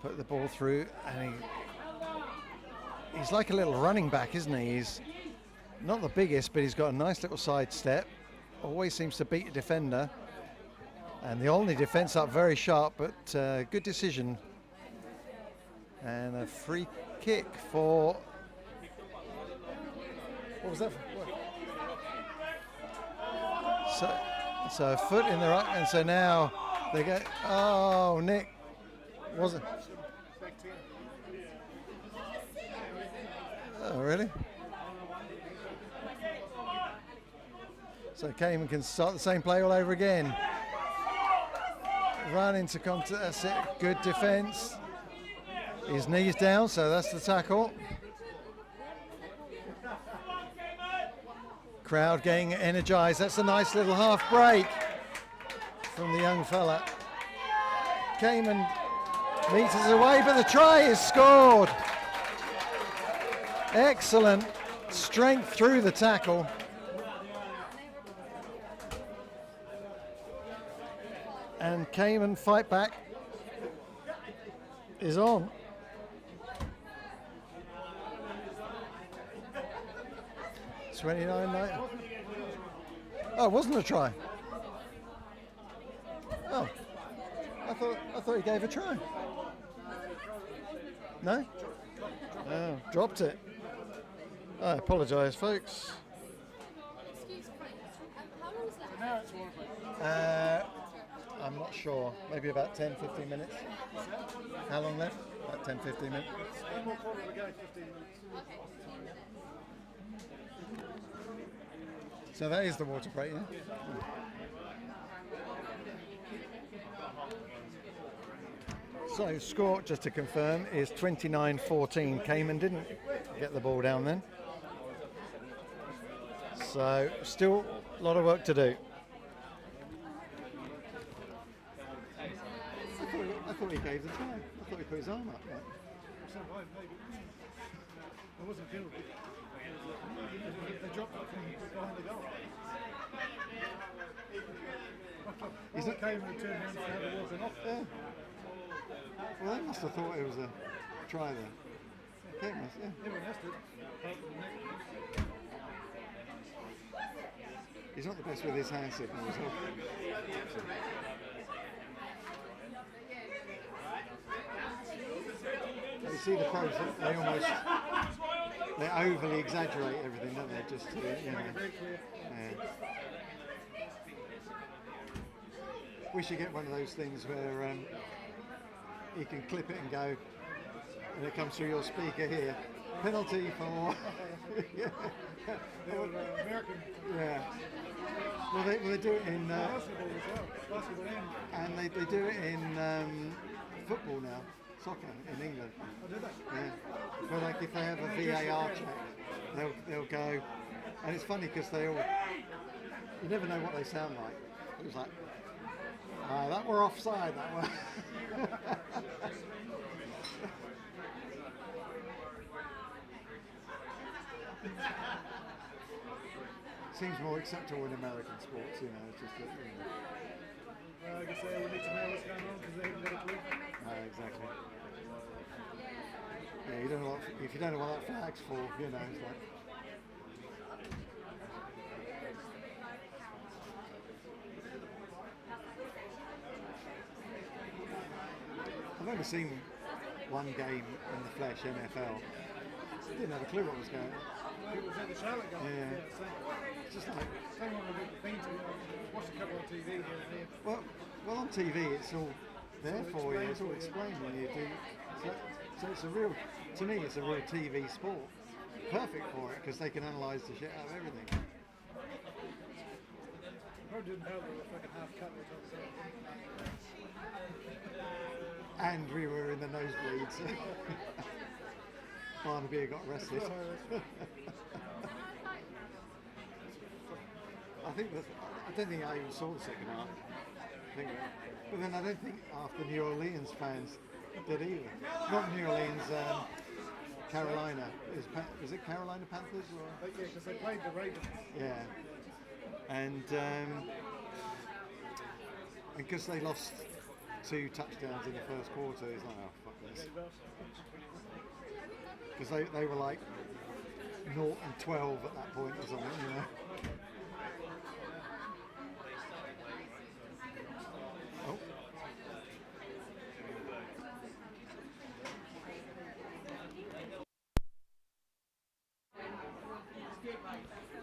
Put the ball through, and he's like a little running back, isn't he? He's not the biggest, but he's got a nice little side step. Always seems to beat a defender. And the Olney defence up very sharp, but good decision And a free kick for. What was that? So a foot in the right, and so now they go. Oh, Nick, was it? Oh, really? So Cayman can start the same play all over again. Run into contact. That's it. Good defence. His knees down, so that's the tackle. Crowd getting energised. That's a nice little half break from the young fella. Cayman meters away, but the try is scored. Excellent strength through the tackle. And Cayman fight back is on. $29.9. Oh, it wasn't a try. Oh, I thought he gave a try. No? Oh, dropped it. I apologise, folks. I'm not sure. Maybe about 10, 15 minutes. How long left? About 10, 15 minutes. One more quarter to go, 15 minutes. So that is the water break, yeah? So score, just to confirm, is 29-14. Cayman didn't get the ball down then. So still a lot of work to do. I thought he gave the try. I thought he put his arm up. Right? It wasn't a penalty. They dropped it from behind the goal. He's not Cayman and turned around and started walking off. Yeah. Well, they must have thought it was a try there. Cayman, yeah. Everyone else did. He's not the best with his hand signals. You see the pros, they overly exaggerate everything, don't they? Just to, you know. Yeah. We should get one of those things where you can clip it and go, and it comes through your speaker here. Penalty for. Yeah. American. Yeah. Well, they do it in. Basketball as well. Basketball and. And they do it in football now. Soccer in England. Oh, do they? Yeah. Well, like if they have a VAR check, they'll go, and it's funny because they all, you never know what they sound like. It was like, that were offside, that one. Seems more acceptable in American sports, you know. It's just that, you know. I guess they need to know what's going on because they haven't got a clue. Exactly. Yeah, you don't know if you don't know what that flag's for, you know, it's like. I've only seen one game in the flesh, NFL. I didn't have a clue what was going on. It was at the Charlotte game. Yeah. Same. It's just like, Same one we've been to. Watched a couple on TV here and there. well, on TV it's all there for you. It's all explained when you do. So it's a real, to me, it's a real TV sport. Perfect for it because they can analyse the shit out of everything. Probably didn't help with a fucking half cut or something. And we were in the nosebleeds. Barnaby got arrested. I don't think I even saw the second half. But then I don't think half the New Orleans fans did either. Not New Orleans, Carolina. Is it Carolina Panthers? Or? Yeah, because they played the Ravens. Yeah. And because they lost 2 touchdowns in the first quarter, it's like, oh, fuck this. Because they were like 0 and 12 at that point or something, you know. Oh.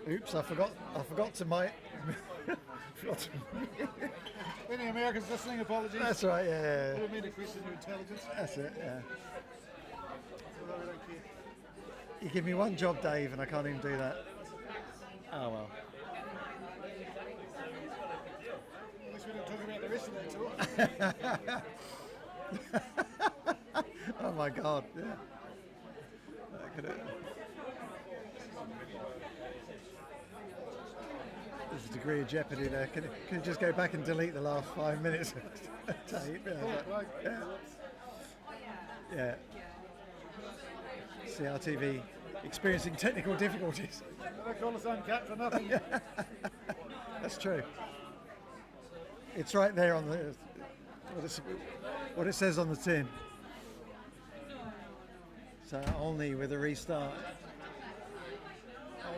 Oops, I forgot to my. forgot to- Any Americans listening, apologies. That's right. Yeah. I Yeah. don't mean to question your intelligence. That's it. Yeah. Although we don't care. You give me one job, Dave, and I can't even do that. Oh well. At least we don't talk about the rest of that tour. Oh my God. Yeah. That could have- There's a degree of jeopardy there. Can you just go back and delete the last 5 minutes of tape? Yeah. Yeah. CRTV experiencing technical difficulties. They call us uncut for nothing. That's true. It's right there on the what it says on the tin. So Olney with a restart.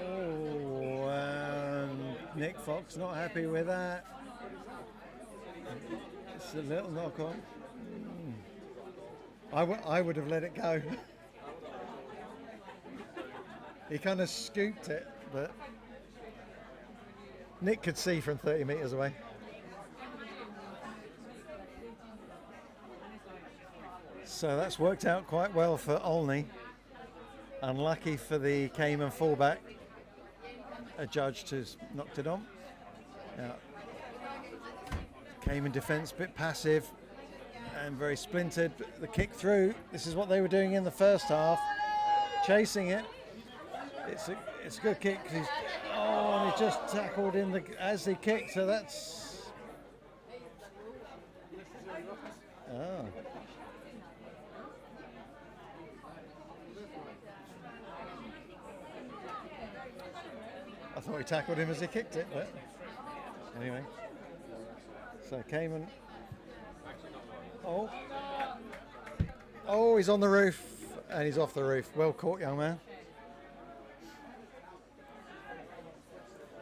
Oh, Nick Fox not happy with that. It's a little knock on. I would have let it go. He kind of scooped it, but Nick could see from 30 metres away. So that's worked out quite well for Olney. Unlucky for the Cayman fullback. A judge has knocked it on. Now, Cayman defence a bit passive and very splintered. The kick through. This is what they were doing in the first half, chasing it. It's a good kick. And he just tackled in as he kicked. So that's. Oh. I thought he tackled him as he kicked it, but anyway. So Cayman. Oh, he's on the roof and he's off the roof. Well caught, young man.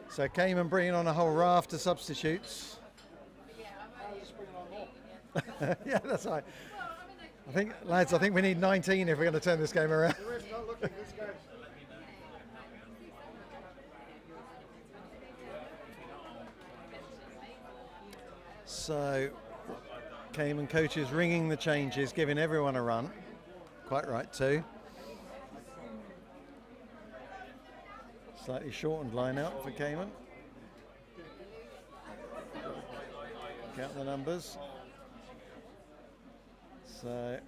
So Cayman bringing on a whole raft of substitutes. Yeah, that's right. I think, lads, I think we need 19 if we're going to turn this game around. The rest not looking this game. So Cayman coaches ringing the changes, giving everyone a run. Quite right too. Slightly shortened line out for Cayman. Count the numbers. So,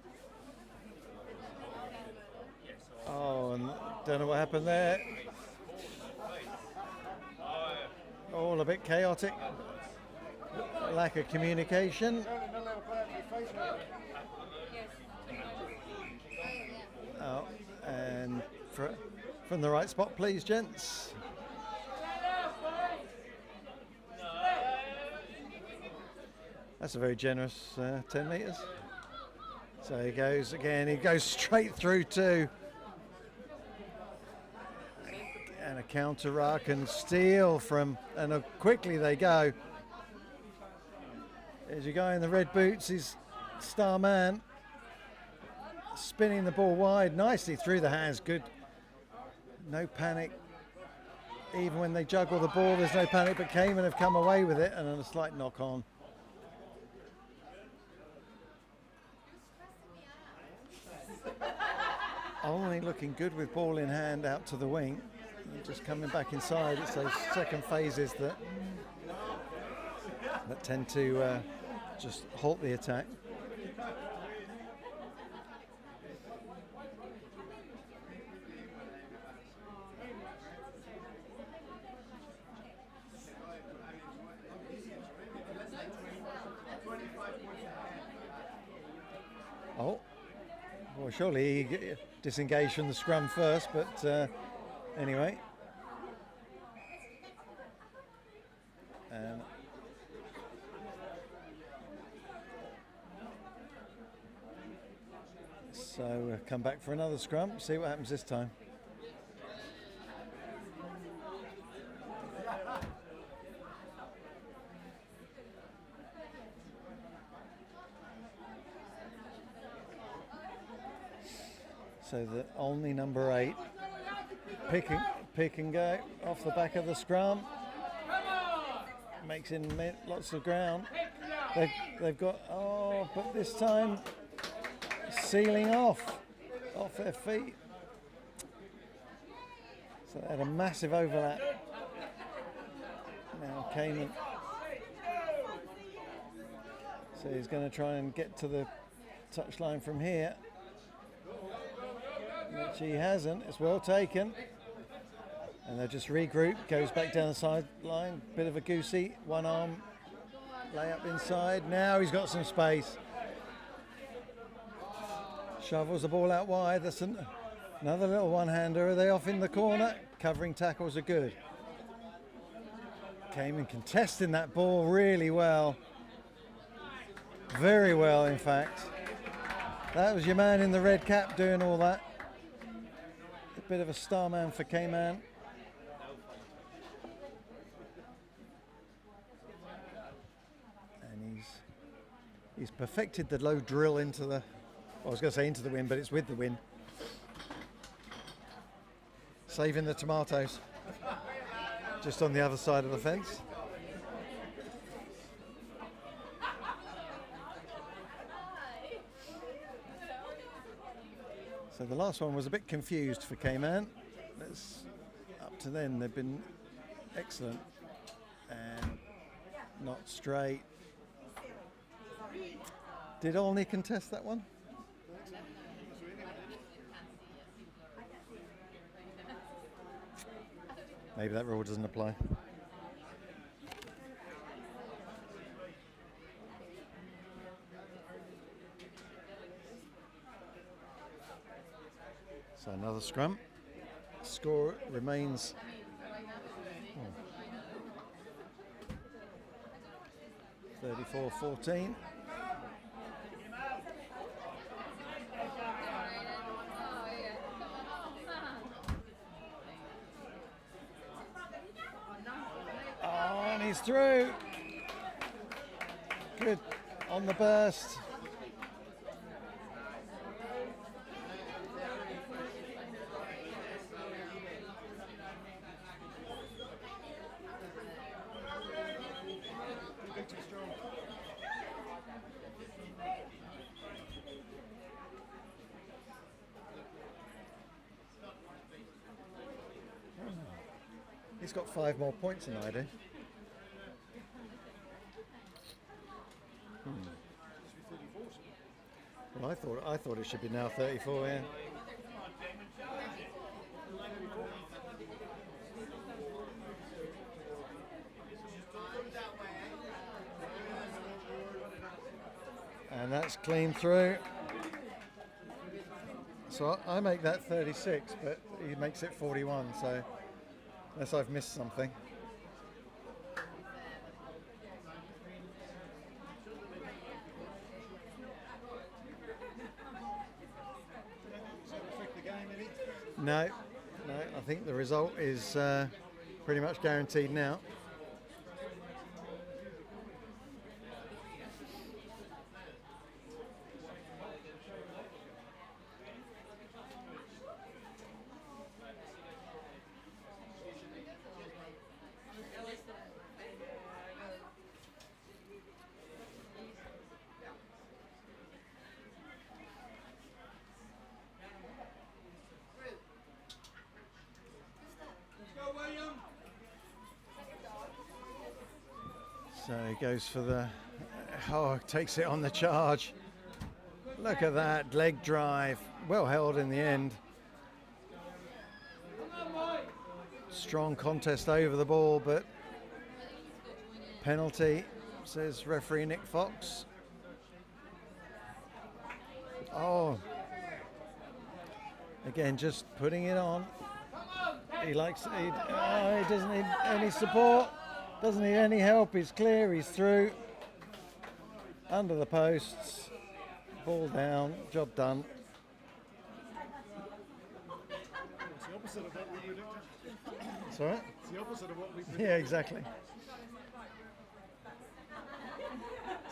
and don't know what happened there. All a bit chaotic. Lack of communication. Oh, and from the right spot, please, gents. That's a very generous 10 metres. So he goes again, he goes straight through too. And a counter ruck and steal from, and quickly they go. There's your guy in the red boots, he's star man. Spinning the ball wide, nicely through the hands, good. No panic. Even when they juggle the ball, there's no panic, but Cayman have come away with it and then a slight knock on. Only looking good with ball in hand out to the wing. And just coming back inside, it's those second phases that tend to just halt the attack. Oh, well, surely he disengaged from the scrum first, but anyway. So we'll come back for another scrum, see what happens this time. So the only number 8 pick and go off the back of the scrum. Makes him lots of ground. They've got, but this time sealing off their feet. So they had a massive overlap. Now Cayman. So he's going to try and get to the touchline from here, which he hasn't. It's well taken. And they'll just regroup, goes back down the sideline, bit of a goosey, one arm, lay up inside. Now he's got some space. Shovels the ball out wide. That's another little one-hander. Are they off in the corner? Covering tackles are good. Cayman contesting that ball really well. Very well, in fact. That was your man in the red cap doing all that. A bit of a star man for Cayman. He's perfected the low drill into the, I was going to say into the wind, but it's with the wind. Saving the tomatoes. Just on the other side of the fence. So the last one was a bit confused for Cayman. Up to then they've been excellent and not straight. Did Olney contest that one? Maybe that rule doesn't apply. So another scrum. Score remains 34-14. And he's through. Good on the burst. He's got 5 more points than I do. Well, I thought it should be now 34. Yeah. And that's clean through. So I make that 36, but he makes it 41. So unless I've missed something. No, I think the result is pretty much guaranteed now. So he goes for the, takes it on the charge. Look at that, leg drive, well held in the end. Strong contest over the ball, but penalty, says referee Nick Fox. Again, just putting it on. He doesn't need any support. Doesn't need any help, he's clear, he's through. Under the posts, ball down, job done. It's the opposite of what we predicted. Sorry? It's the opposite of what we predicted. Yeah, exactly.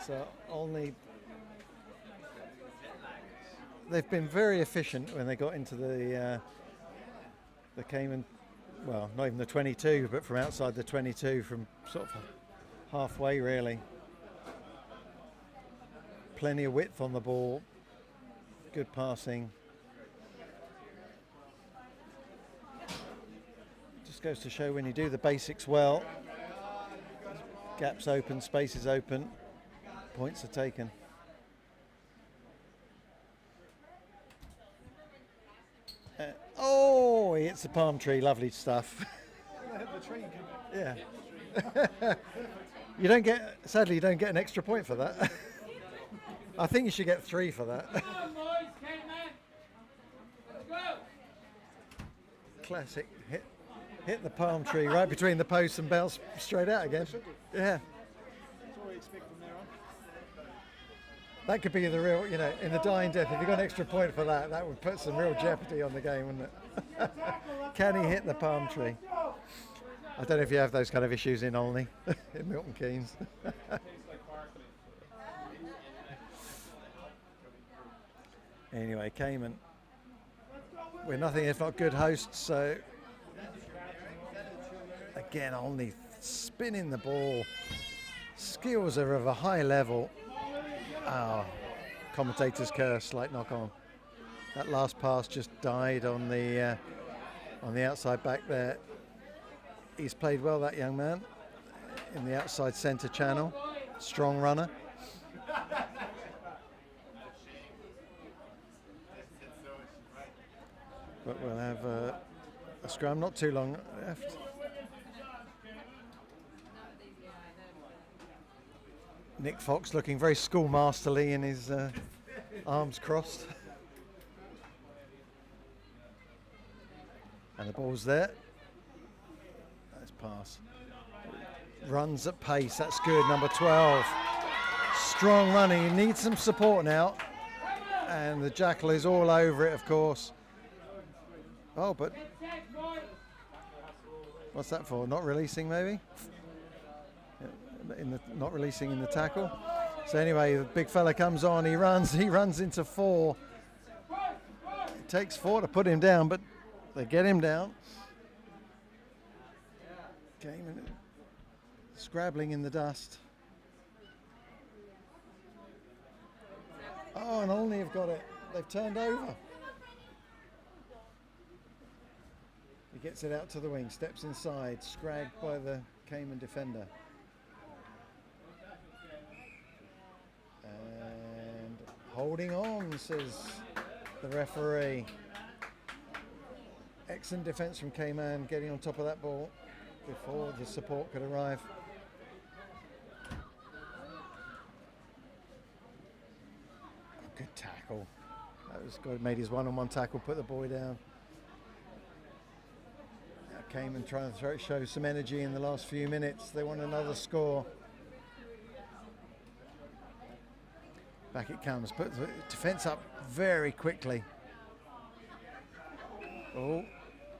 So only they've been very efficient when they got into the Cayman well, not even the 22, but from outside the 22, from sort of halfway really. Plenty of width on the ball, good passing. Just goes to show when you do the basics well, gaps open, spaces open, points are taken. Oh, he hits the palm tree, lovely stuff. Yeah. You don't get, sadly, you don't get an extra point for that. I think you should get 3 for that. Classic, hit the palm tree right between the posts and bounce straight out again. Yeah. That's all we expect from there on. That could be the real, you know, in the dying death, if you got an extra point for that, that would put some real jeopardy on the game, wouldn't it? Can he hit the palm tree? I don't know if you have those kind of issues in Olney, in Milton Keynes. Anyway, Cayman, we're nothing if not good hosts, so again, Olney spinning the ball. Skills are of a high level. Oh, commentator's curse, slight knock on. That last pass just died on the outside back there. He's played well, that young man, in the outside centre channel. Strong runner. But we'll have a scrum, not too long left. Nick Fox looking very schoolmasterly in his arms crossed. And the ball's there. Nice pass. Runs at pace, that's good, number 12. Strong running, he needs some support now. And the Jackal is all over it, of course. Oh, but what's that for? Not releasing, maybe? Not releasing in the tackle. So anyway, the big fella comes on, he runs into 4. It takes 4 to put him down, but they get him down. Cayman scrabbling in the dust. Oh, and Olney have got it. They've turned over. He gets it out to the wing, steps inside, scragged by the Cayman defender. And holding on, says the referee. Excellent defence from Cayman, getting on top of that ball before the support could arrive. Good tackle. That was good. Made his one-on-one tackle, put the boy down. Now Cayman trying to show some energy in the last few minutes. They want another score. Back it comes. Put the defence up very quickly. Oh,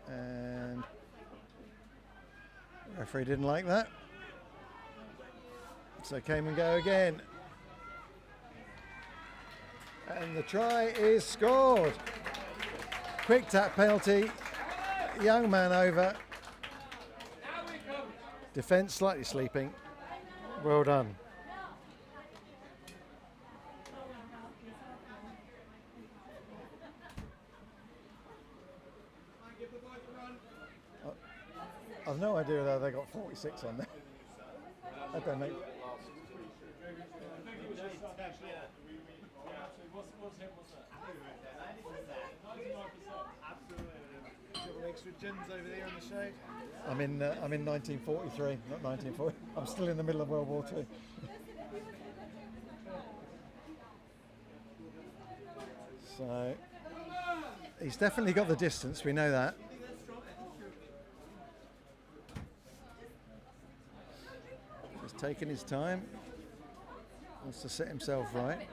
and the referee didn't like that. So Cayman go again. And the try is scored. Quick tap penalty. Young man over. Defence slightly sleeping. Well done. I've no idea whether they got 46 on there. I don't know. Extra gins over there in the shade. I'm in 1943, not 1940. I'm still in the middle of World War II. So he's definitely got the distance. We know that. He's taken his time. Wants to set himself right.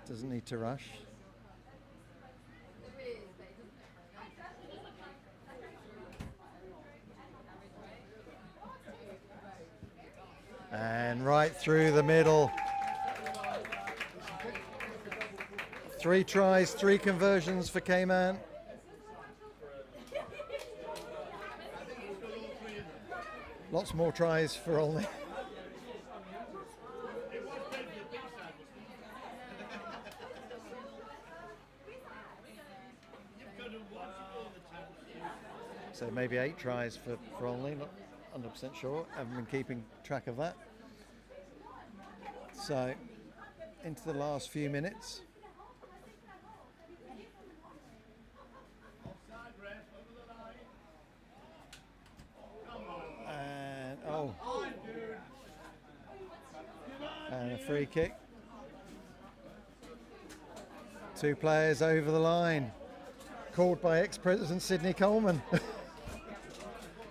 Doesn't need to rush. And right through the middle. 3 tries, 3 conversions for Cayman. Lots more tries for Olney. So maybe 8 tries for Olney, not 100% sure. Haven't been keeping track of that. So into the last few minutes. And and a free kick. 2 players over the line. Called by ex-President Sidney Coleman.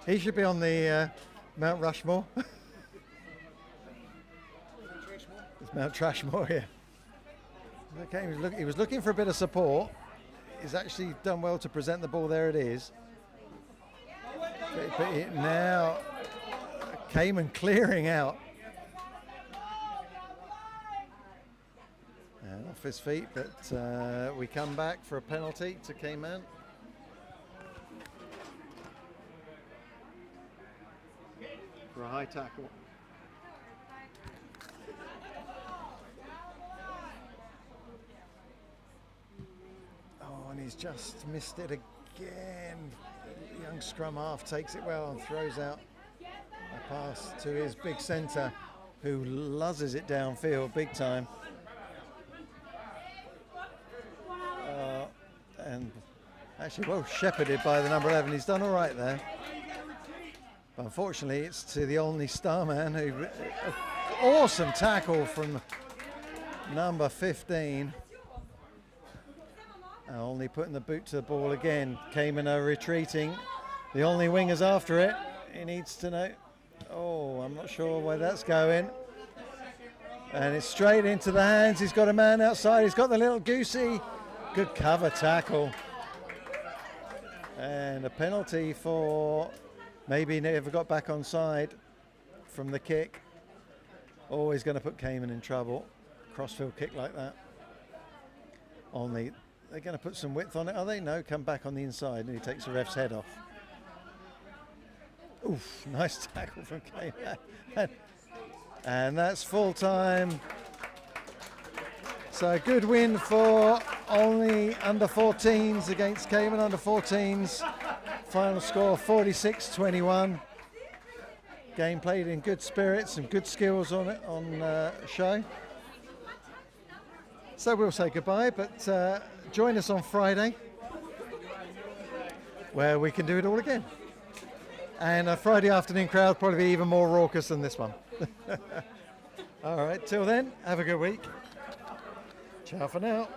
He should be on the Mount Rushmore. It's Mount Trashmore here. Okay, he was looking for a bit of support. He's actually done well to present the ball. There it is. But now Cayman clearing out. And off his feet, but we come back for a penalty to Cayman. For a high tackle. Oh, and he's just missed it again. Young scrum half takes it well and throws out a pass to his big centre, who luzzes it downfield big time. And actually well shepherded by the number 11. He's done all right there. But unfortunately, it's to the Olney Starman, who awesome tackle from number 15. And Olney putting the boot to the ball again. Cayman are retreating. The Olney wingers after it. He needs to know. Oh, I'm not sure where that's going. And it's straight into the hands. He's got a man outside. He's got the little goosey. Good cover tackle. And a penalty for maybe never got back on side from the kick. Always going to put Cayman in trouble. Crossfield kick like that. They're going to put some width on it, are they? No, come back on the inside, and he takes the ref's head off. Oof, nice tackle from Cayman. And that's full time. So good win for Olney under 14s against Cayman under 14s. Final score 46-21. Game played in good spirits, some good skills on it on show. So we'll say goodbye, but join us on Friday, where we can do it all again. And a Friday afternoon crowd will probably be even more raucous than this one. All right, till then, have a good week. Ciao for now.